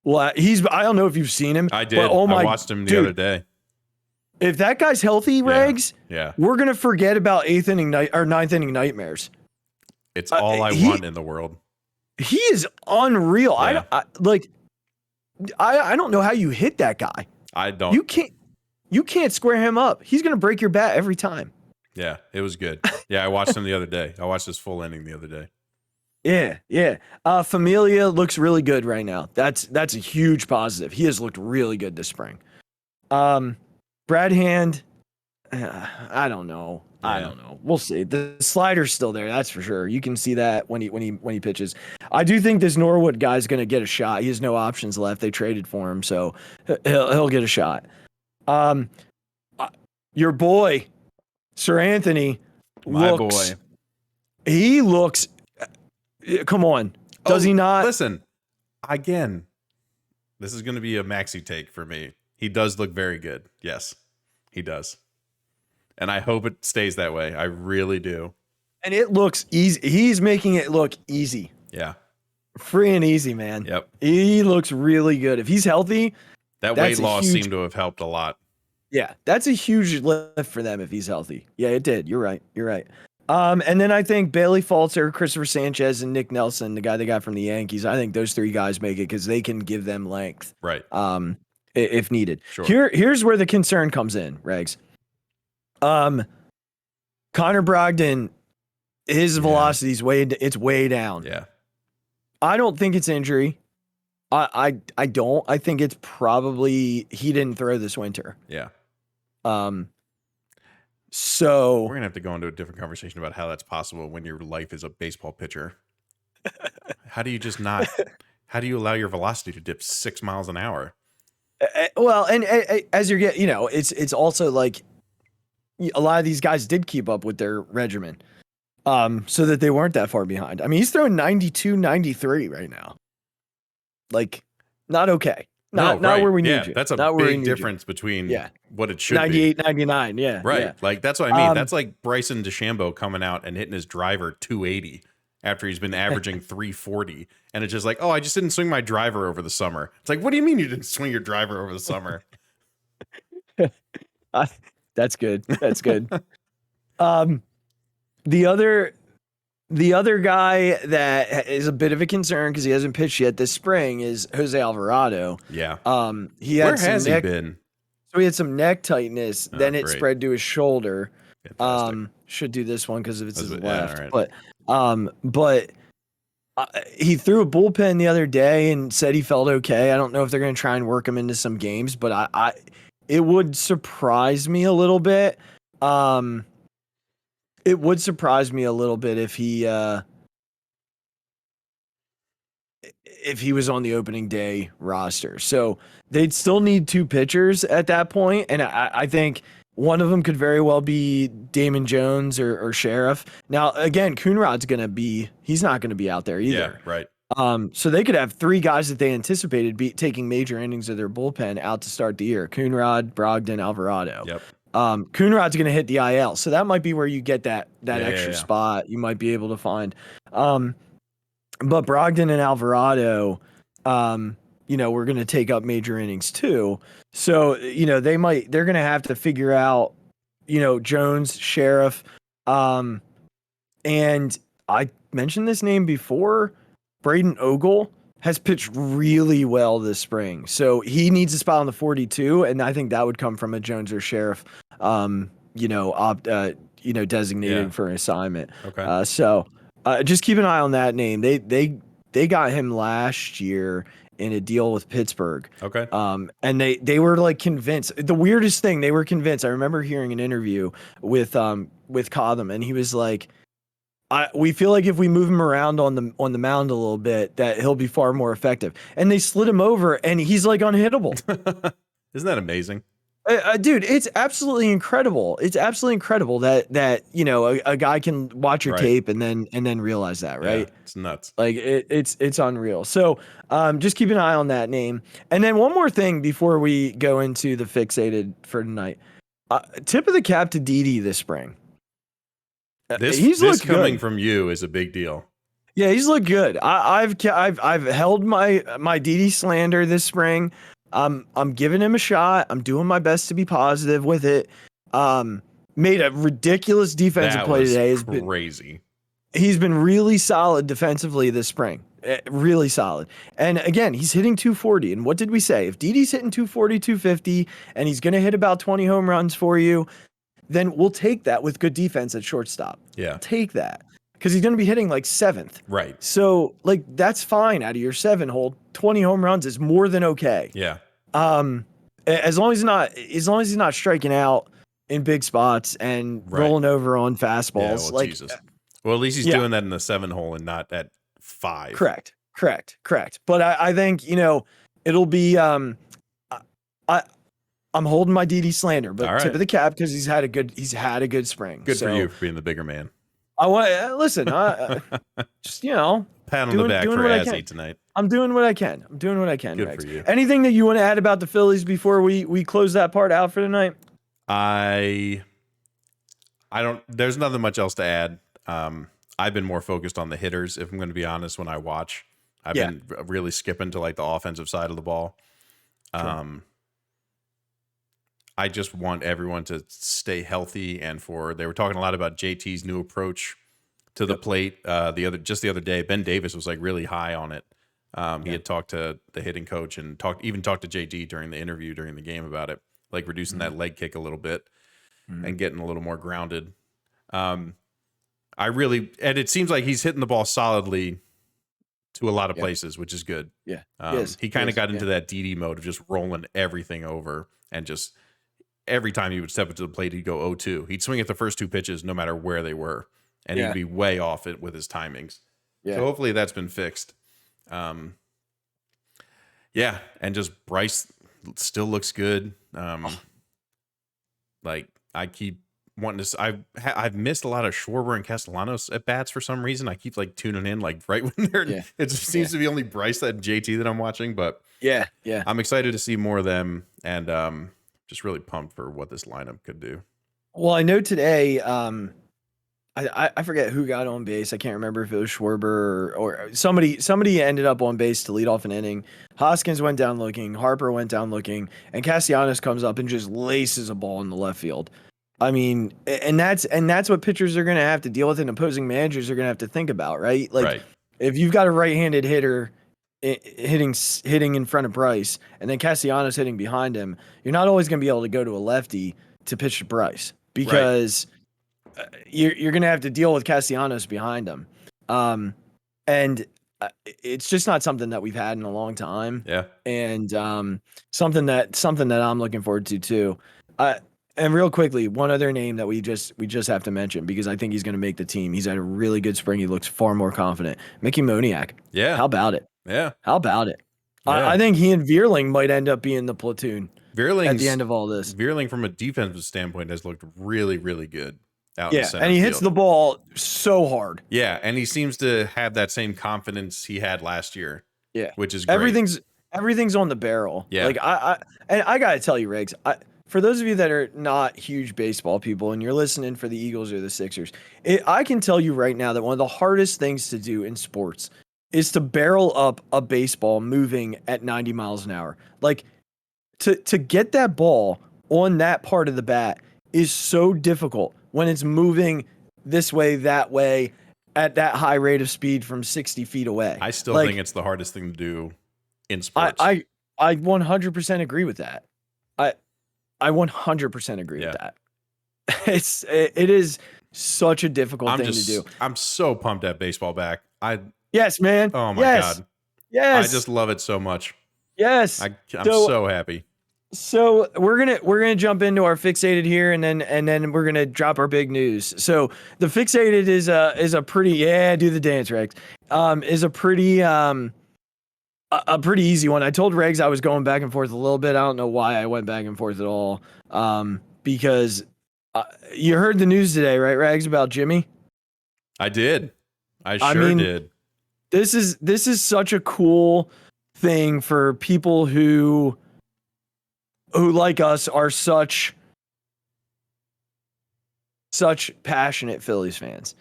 Well, I don't know if you've seen him. I did. I watched him the other day. If that guy's healthy, Regz, we're going to forget about 9th inning nightmares. It's all I want in the world. He is unreal. Yeah. I don't know how you hit that guy. I don't. You can't square him up. He's going to break your bat every time. Yeah, it was good. Yeah, I watched him the other day. I watched his full inning the other day. Yeah. Familia looks really good right now. That's a huge positive. He has looked really good this spring. Brad Hand, I don't know. I don't know. We'll see. The slider's still there, that's for sure. You can see that when he pitches. I do think this Norwood guy's going to get a shot. He has no options left. They traded for him, so he'll get a shot. Your boy, Sir Anthony, he looks. Come on, does he not? Listen, again, this is going to be a Maxi take for me. He does look very good. Yes, he does. And I hope it stays that way. I really do. And it looks easy. He's making it look easy. Yeah. Free and easy, man. Yep. He looks really good. If he's healthy, that weight loss seemed to have helped a lot. Yeah, that's a huge lift for them if he's healthy. Yeah, it did. You're right. And then I think Bailey Falter, Christopher Sanchez, and Nick Nelson, the guy they got from the Yankees, I think those three guys make it because they can give them length. Right. If needed. Sure. Here's where the concern comes in, Regz. Connor Brogdon, his velocity's way down. Yeah. I don't think it's injury. I don't. I think it's probably he didn't throw this winter. Yeah. So we're gonna have to go into a different conversation about how that's possible when your life is a baseball pitcher. How do you just not? How do you allow your velocity to dip 6 miles an hour? Well, and as you're getting, it's also like a lot of these guys did keep up with their regimen, so that they weren't that far behind. I mean, he's throwing 92, 93 right now. Like, not okay. Not where we need you. That's a not big difference between what it should 98, be. 99, yeah. Right. Yeah. Like, that's what I mean. That's like Bryson DeChambeau coming out and hitting his driver 280 after he's been averaging 340. And it's just like, oh, I just didn't swing my driver over the summer. It's like, what do you mean you didn't swing your driver over the summer? That's good. That's good. The other guy that is a bit of a concern because he hasn't pitched yet this spring is Jose Alvarado. Yeah. Where has he been? So he had some neck tightness. Then it great. spread to his shoulder. Fantastic. Should do this one because it's his left. Right. But he threw a bullpen the other day and said he felt okay. I don't know if they're going to try and work him into some games, but it would surprise me a little bit. It would surprise me a little bit if he was on the opening day roster. So they'd still need two pitchers at that point, and I think one of them could very well be Damon Jones or Sheriff. Now, again, Coonrod's he's not going to be out there either. Yeah, right. So they could have three guys that they anticipated taking major innings of their bullpen out to start the year: Coonrod, Brogdon, Alvarado. Yep. Coonrod's going to hit the IL, so that might be where you get that extra spot you might be able to find. But Brogdon and Alvarado, we're going to take up major innings too. So, they're going to have to figure out, Jones, Sheriff, and I mentioned this name before, Braden Ogle has pitched really well this spring. So he needs a spot on the 42, and I think that would come from a Jones or Sheriff, designated for an assignment. Okay. So just keep an eye on that name. They got him last year in a deal with Pittsburgh. Okay. And they were like convinced. The weirdest thing, they were convinced. I remember hearing an interview with Codham, and he was like, we feel like if we move him around on the mound a little bit, that he'll be far more effective. And they slid him over, and he's like unhittable. Isn't that amazing? Dude, it's absolutely incredible. It's absolutely incredible that a guy can watch your tape and then realize that, right? Yeah, it's nuts. Like it's unreal. So just keep an eye on that name. And then one more thing before we go into the Phixated for tonight. Tip of the cap to Didi this spring. This coming from you is a big deal. Yeah, he's looked good. I've held my Didi slander this spring. I'm giving him a shot. I'm doing my best to be positive with it. Made a ridiculous defensive play today. Crazy. He's been really solid defensively this spring. Really solid. And again, he's hitting 240. And what did we say? If Didi's hitting 240, 250, and he's going to hit about 20 home runs for you, then we'll take that with good defense at shortstop. Yeah. Take that. Because he's going to be hitting like 7th. Right. So, that's fine out of your 7 hole. 20 home runs is more than okay. Yeah. As long as he's not striking out, in big spots and rolling over on fastballs. Yeah, well, Jesus. Well, at least he's doing that in the 7-hole and not at 5. Correct. But I think, it'll be I'm holding my DD slander, but tip of the cap because he's had a good spring. Good for you for being the bigger man. I want listen. Just pat on the back for Azzy tonight. I'm doing what I can. Good Regz. for you. Anything that you want to add about the Phillies before we close that part out for tonight? I don't. There's nothing much else to add. I've been more focused on the hitters. If I'm going to be honest, when I watch, I've been really skipping to like the offensive side of the ball. Sure. I just want everyone to stay healthy, and they were talking a lot about JT's new approach to the plate. The other day, Ben Davis was like really high on it. He had talked to the hitting coach and talked to JT during the interview during the game about it, like reducing that leg kick a little bit and getting a little more grounded. And it seems like he's hitting the ball solidly to a lot of places, which is good. Yeah. He kind of got into that DD mode of just rolling everything over, and just every time he would step into the plate, he'd go 0-2. He'd swing at the first 2 pitches, no matter where they were, and he'd be way off it with his timings. Yeah. So hopefully that's been fixed. And just Bryce still looks good. Like I keep wanting to. I've missed a lot of Schwarber and Castellanos at bats for some reason. I keep like tuning in like right when they're. Yeah. It just seems to be only Bryce and JT that I'm watching, but yeah, I'm excited to see more of them, and just really pumped for what this lineup could do. Well, I know today. I forget who got on base. I can't remember if it was Schwarber or somebody ended up on base to lead off an inning. Hoskins went down looking, Harper went down looking, and Castellanos comes up and just laces a ball in the left field. I mean, and that's what pitchers are going to have to deal with, and opposing managers are going to have to think about, right? Like if you've got a right-handed hitter hitting in front of Bryce and then Castellanos hitting behind him, you're not always going to be able to go to a lefty to pitch to Bryce because you're going to have to deal with Castellanos behind him. And it's just not something that we've had in a long time. Yeah. And something that I'm looking forward to too. And real quickly, one other name that we just have to mention because I think he's going to make the team. He's had a really good spring. He looks far more confident. Mickey Moniak. Yeah. How about it? Yeah. How about it? Yeah. I think he and Veerling might end up being the platoon at the end of all this. Veerling, from a defensive standpoint, has looked really, really good out in the center and he field. hits the ball so hard. Yeah, and he seems to have that same confidence he had last year. Yeah, which is great. Everything's on the barrel. Yeah, like I gotta tell you, Regz, for those of you that are not huge baseball people and you're listening for the Eagles or the Sixers, I can tell you right now that one of the hardest things to do in sports is to barrel up a baseball moving at 90 miles an hour. Like to get that ball on that part of the bat is so difficult when it's moving this way, that way, at that high rate of speed from 60 feet away. I still think it's the hardest thing to do in sports. I 100% agree with that. I 100% agree with that. It is such a difficult thing to do. I'm so pumped at baseball back. Yes, man. Oh my God. Yes. I just love it so much. Yes. I'm so happy. So we're gonna jump into our Phixated here, and then we're gonna drop our big news. So the Phixated is a pretty do the dance, Regz. Is a pretty easy one. I told Regz I was going back and forth a little bit. I don't know why I went back and forth at all. Because you heard the news today, right, Regz, about Jimmy? I did. I sure did. This is such a cool thing for people who like us are such passionate Phillies fans.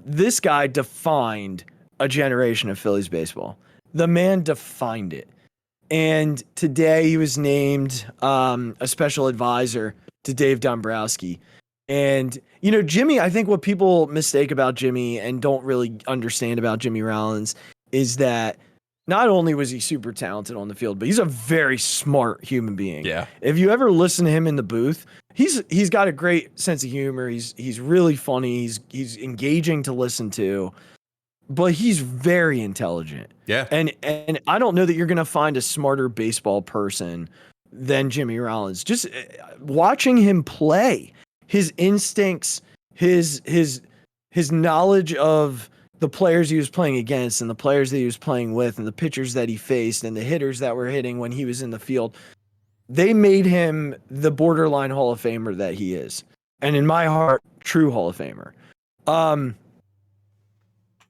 This guy defined a generation of Phillies baseball. The man defined it. And today he was named a special advisor to Dave Dombrowski. And, Jimmy, I think what people mistake about Jimmy and don't really understand about Jimmy Rollins is that not only was he super talented on the field, but he's a very smart human being. Yeah. If you ever listen to him in the booth, he's got a great sense of humor. He's really funny. He's engaging to listen to, but he's very intelligent. Yeah. And I don't know that you're going to find a smarter baseball person than Jimmy Rollins. Just watching him play, his instincts, his knowledge of the players he was playing against and the players that he was playing with and the pitchers that he faced and the hitters that were hitting when he was in the field, they made him the borderline Hall of Famer that he is. And in my heart, true Hall of Famer.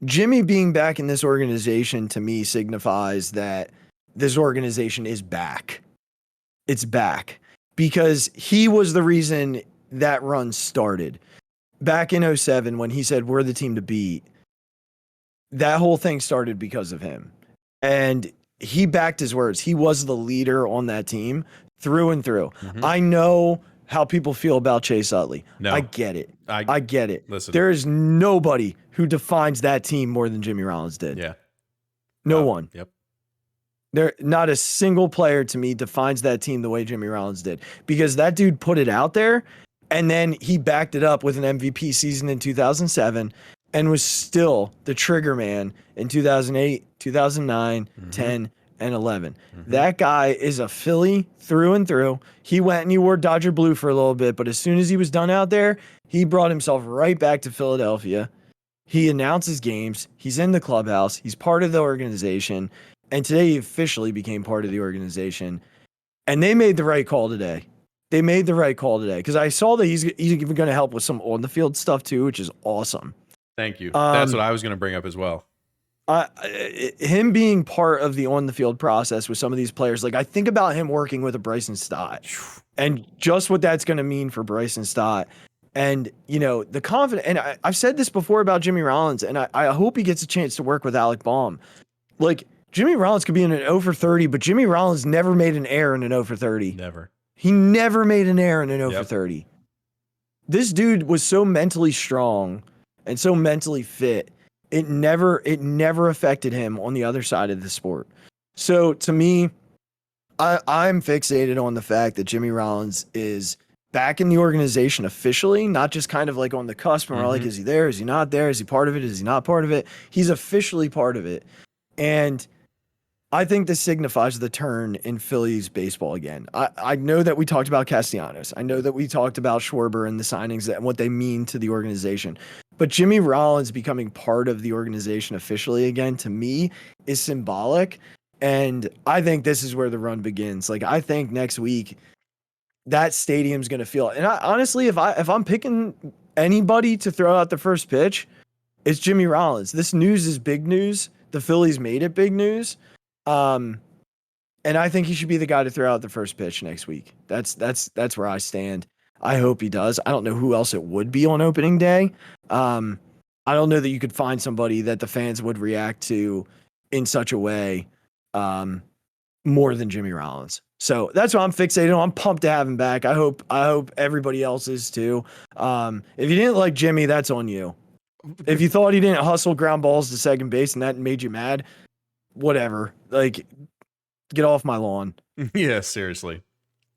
Jimmy being back in this organization to me signifies that this organization is back. It's back because he was the reason that run started. Back in 2007 when he said, we're the team to beat, that whole thing started because of him. And he backed his words. He was the leader on that team through and through. Mm-hmm. I know how people feel about Chase Utley. No, I get it. I get it. Listen, there is nobody who defines that team more than Jimmy Rollins did. Yeah. No one. Yep. There, not a single player to me defines that team the way Jimmy Rollins did, because that dude put it out there and then he backed it up with an MVP season in 2007 and was still the trigger man in 2008, 2009, 10, and 11. That guy is a Philly through and through. He went and he wore Dodger blue for a little bit, but as soon as he was done out there, he brought himself right back to Philadelphia. He announces games. He's in the clubhouse. He's part of the organization. And today he officially became part of the organization. And they made the right call today. Because I saw that he's even going to help with some on the field stuff too, which is awesome. Thank you. That's what I was going to bring up as well. Him being part of the on the field process with some of these players, like I think about him working with a Bryson Stott and just what that's going to mean for Bryson Stott. And, you know, the confidence, and I've said this before about Jimmy Rollins, and I hope he gets a chance to work with Alec Baum. Like, Jimmy Rollins could be in an 0 for 30, but Jimmy Rollins never made an error in an 0 for 30. Never. He never made an error in an 0 for 30. This dude was so mentally strong and so mentally fit. It never affected him on the other side of the sport. So to me, I'm fixated on the fact that Jimmy Rollins is back in the organization officially, not just kind of like on the cusp and we're like, is he there? Is he not there? Is he part of it? Is he not part of it? He's officially part of it. And I think this signifies the turn in Phillies baseball again. I know that we talked about Castellanos. I know that we talked about Schwarber and the signings and what they mean to the organization. But Jimmy Rollins becoming part of the organization officially again, to me, is symbolic. And I think this is where the run begins. Like, I think next week that stadium's going to feel it. And honestly, if I'm picking anybody to throw out the first pitch, it's Jimmy Rollins. This news is big news. The Phillies made it big news. And I think he should be the guy to throw out the first pitch next week. That's where I stand. I hope he does. I don't know who else it would be on opening day. I don't know that you could find somebody that the fans would react to in such a way more than Jimmy Rollins. So that's why I'm fixated on. I'm pumped to have him back. I hope everybody else is too. If you didn't like Jimmy, that's on you. If you thought he didn't hustle ground balls to second base and that made you mad, whatever. Like, get off my lawn. Yeah, seriously.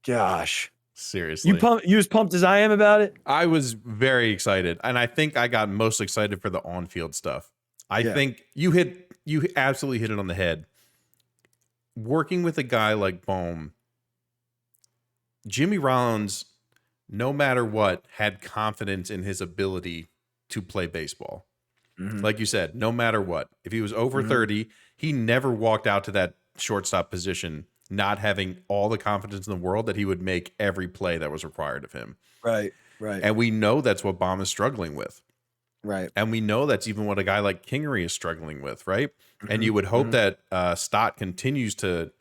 Gosh. Seriously. You as pumped as I am about it? I was very excited. And I think I got most excited for the on-field stuff. I think you absolutely hit it on the head. Working with a guy like Bohm, Jimmy Rollins, no matter what, had confidence in his ability to play baseball. Like you said, no matter what. If he was over 30, he never walked out to that shortstop position not having all the confidence in the world that he would make every play that was required of him. Right. And we know that's what Baum is struggling with. Right. And we know that's even what a guy like Kingery is struggling with, right? And you would hope that Stott continues to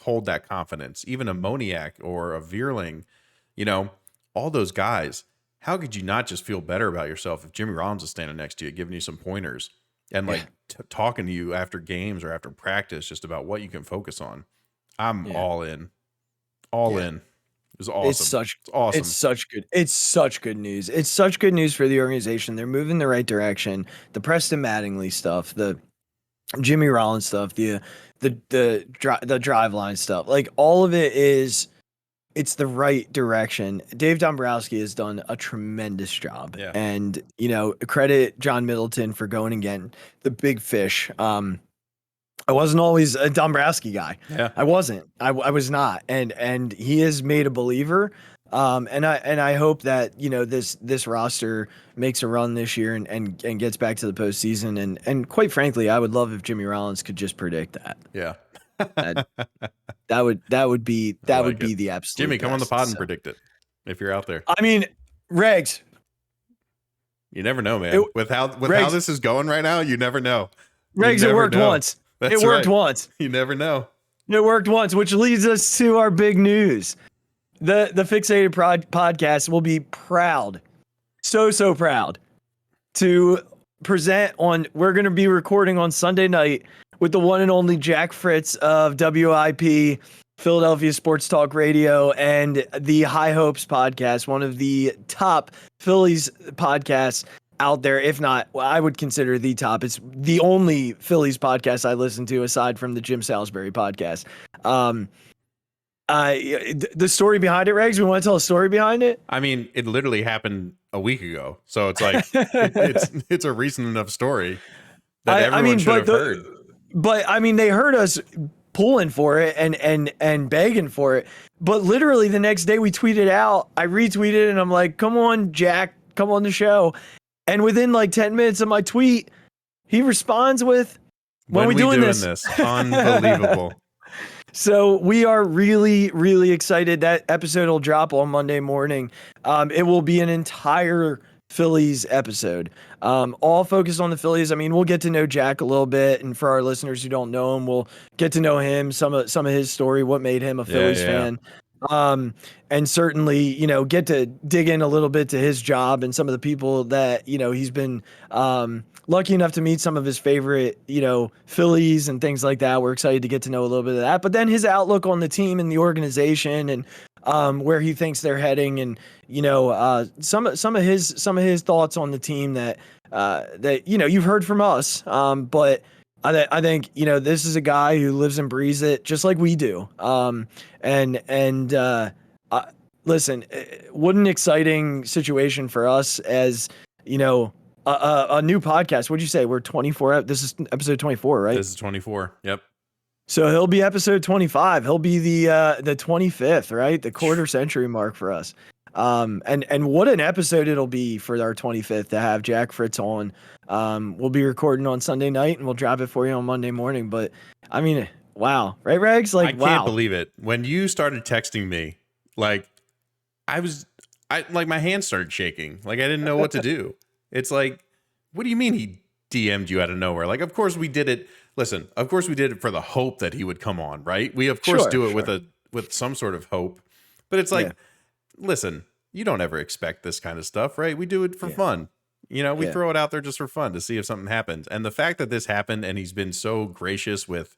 hold that confidence. Even a Moniak or a Vierling, you know, all those guys. How could you not just feel better about yourself if Jimmy Rollins is standing next to you, giving you some pointers and like talking to you after games or after practice just about what you can focus on? I'm all in. All in. It was awesome. It's awesome. It's such good. It's such good news. It's such good news for the organization. They're moving in the right direction. The Preston Mattingly stuff, the Jimmy Rollins stuff, the drive line stuff, like all of it is, it's the right direction. Dave Dombrowski has done a tremendous job. Yeah. And, you know, credit John Middleton for going and getting the big fish. I wasn't always a Dombrowski guy. Yeah. I wasn't. I was not. And he is made a believer. And I hope that, this roster makes a run this year and gets back to the postseason. And quite frankly, I would love if Jimmy Rollins could just predict that. Yeah. That would be the absolute Jimmy, come on the best, pod and predict it if you're out there. I mean, Regz. You never know, man. With how this is going right now, you never know. Regz, it worked once. That's it worked right. once. You never know. It worked once, which leads us to our big news. The Phixated Podcast will be proud, so proud, to present we're going to be recording on Sunday night with the one and only Jack Fritz of WIP, Philadelphia Sports Talk Radio, and the High Hopes Podcast, one of the top Phillies podcasts out there. If not, I would consider the top. It's the only Phillies podcast I listen to aside from the Jim Salisbury podcast. The story behind it, Regz, we want to tell a story behind it? I mean, it literally happened a week ago. So it's like, it's a recent enough story that everyone should have heard. But I mean, they heard us pulling for it and begging for it. But literally the next day we tweeted out, I retweeted and I'm like, come on, Jack, come on the show. And within like 10 minutes of my tweet, he responds with, when we doing this? Unbelievable. So we are really, really excited. That episode will drop on Monday morning. It will be an entire Phillies episode, all focused on the Phillies. I mean, we'll get to know Jack a little bit, and for our listeners who don't know him, we'll get to know him, some of his story, what made him a Phillies fan. And certainly, get to dig in a little bit to his job and some of the people that, he's been lucky enough to meet, some of his favorite, Phillies and things like that. We're excited to get to know a little bit of that. But then his outlook on the team and the organization and where he thinks they're heading, and some of his thoughts on the team that you've heard from us. But I think this is a guy who lives and breathes it just like we do. Listen, what an exciting situation for us as a new podcast. What'd you say? We're 24. This is episode 24, right? This is 24. Yep. So he'll be episode 25. He'll be the 25th, right? The quarter century mark for us. And what an episode it'll be for our 25th to have Jack Fritz on. We'll be recording on Sunday night and we'll drop it for you on Monday morning. But I mean, wow, right, Regz? Like, I can't believe it. When you started texting me, like my hands started shaking. Like I didn't know what to do. It's like, what do you mean he DM'd you out of nowhere? Like, of course we did it. Listen, of course we did it for the hope that he would come on, right? We of course do it with some sort of hope. But it's like, listen, you don't ever expect this kind of stuff, right? We do it for fun. We throw it out there just for fun to see if something happens. And the fact that this happened and he's been so gracious with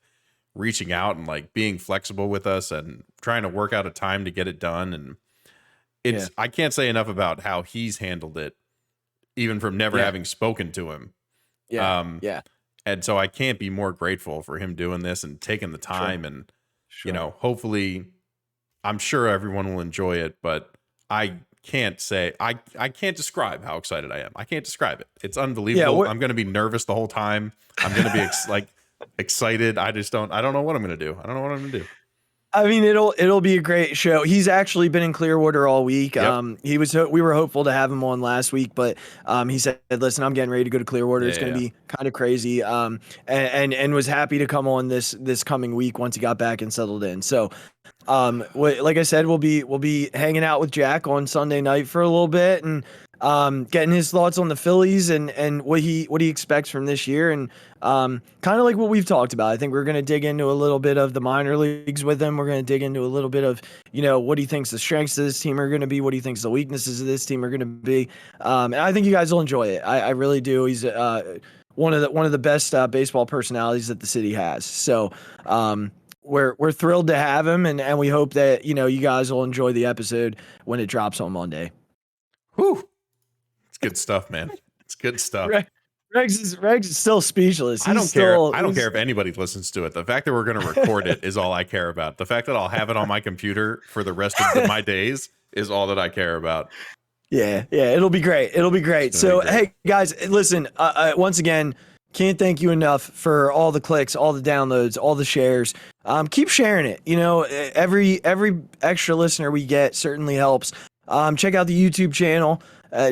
reaching out and like being flexible with us and trying to work out a time to get it done. And I can't say enough about how he's handled it, even from never having spoken to him. And so I can't be more grateful for him doing this and taking the time. And, hopefully I'm sure everyone will enjoy it, but I can't say, I can't describe how excited I am. I can't describe it. It's unbelievable. I'm going to be nervous the whole time. I'm going to be excited. I don't know what I'm going to do. I don't know what I'm going to do. I mean, it'll be a great show. He's actually been in Clearwater all week. Yep. We were hopeful to have him on last week, but he said, "Listen, I'm getting ready to go to Clearwater. It's going to be kind of crazy." And was happy to come on this coming week once he got back and settled in. So, like I said, we'll be hanging out with Jack on Sunday night for a little bit and getting his thoughts on the Phillies and what he expects from this year, and kind of like what we've talked about. I think we're going to dig into a little bit of the minor leagues with him. We're going to dig into a little bit of what he thinks the strengths of this team are going to be, what he thinks the weaknesses of this team are going to be, and I think you guys will enjoy it. I really do. He's one of the best baseball personalities that the city has. So we're thrilled to have him, and we hope that you guys will enjoy the episode when it drops on Monday. Whew. It's good stuff, man. It's good stuff. Regz is still speechless. I don't care if anybody listens to it. The fact that we're going to record it is all I care about. The fact that I'll have it on my computer for the rest of my days is all that I care about. Yeah, it'll be great. It'll be great. So, hey guys, listen. Once again, Can't thank you enough for all the clicks, all the downloads, all the shares. Keep sharing it. You know, every extra listener we get certainly helps. Check out the YouTube channel.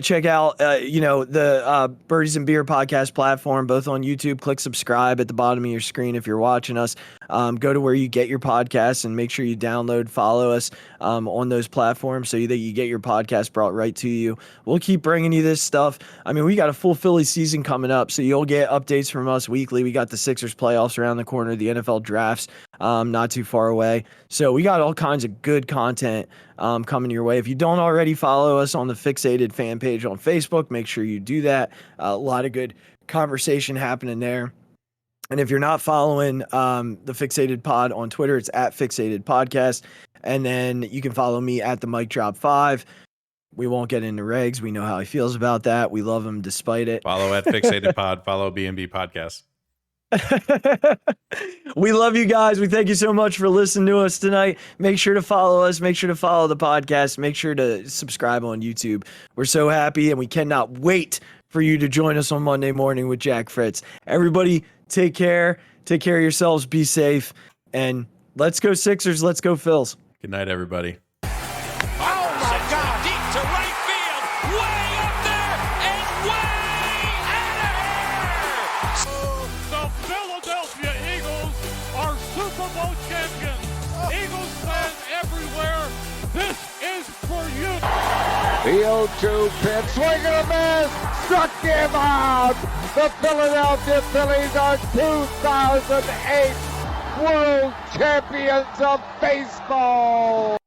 Check out, the Birdies and Beer podcast platform, both on YouTube. Click subscribe at the bottom of your screen if you're watching us. Go to where you get your podcasts and make sure you download, follow us on those platforms so that you get your podcast brought right to you. We'll keep bringing you this stuff. I mean, we got a full Phillies season coming up, so you'll get updates from us weekly. We got the Sixers playoffs around the corner, the NFL drafts not too far away. So we got all kinds of good content coming your way. If you don't already follow us on the Phixated fan page on Facebook, make sure you do that. A lot of good conversation happening there. And if you're not following the Phixated Pod on Twitter, it's at Phixated Podcast. And then you can follow me at the Mic Drop 5. We won't get into Regz. We know how he feels about that. We love him despite it. Follow at Phixated Pod. Follow B&B Podcast. We love you guys. We thank you so much for listening to us tonight. Make sure to follow us. Make sure to follow the podcast. Make sure to subscribe on YouTube. We're so happy, and we cannot wait for you to join us on Monday morning with Jack Fritz. Everybody, take care. Take care of yourselves. Be safe. And let's go Sixers. Let's go Phils. Good night, everybody. The 0-2 pitch, swing and a miss, struck him out. The Philadelphia Phillies are 2008 World Champions of Baseball.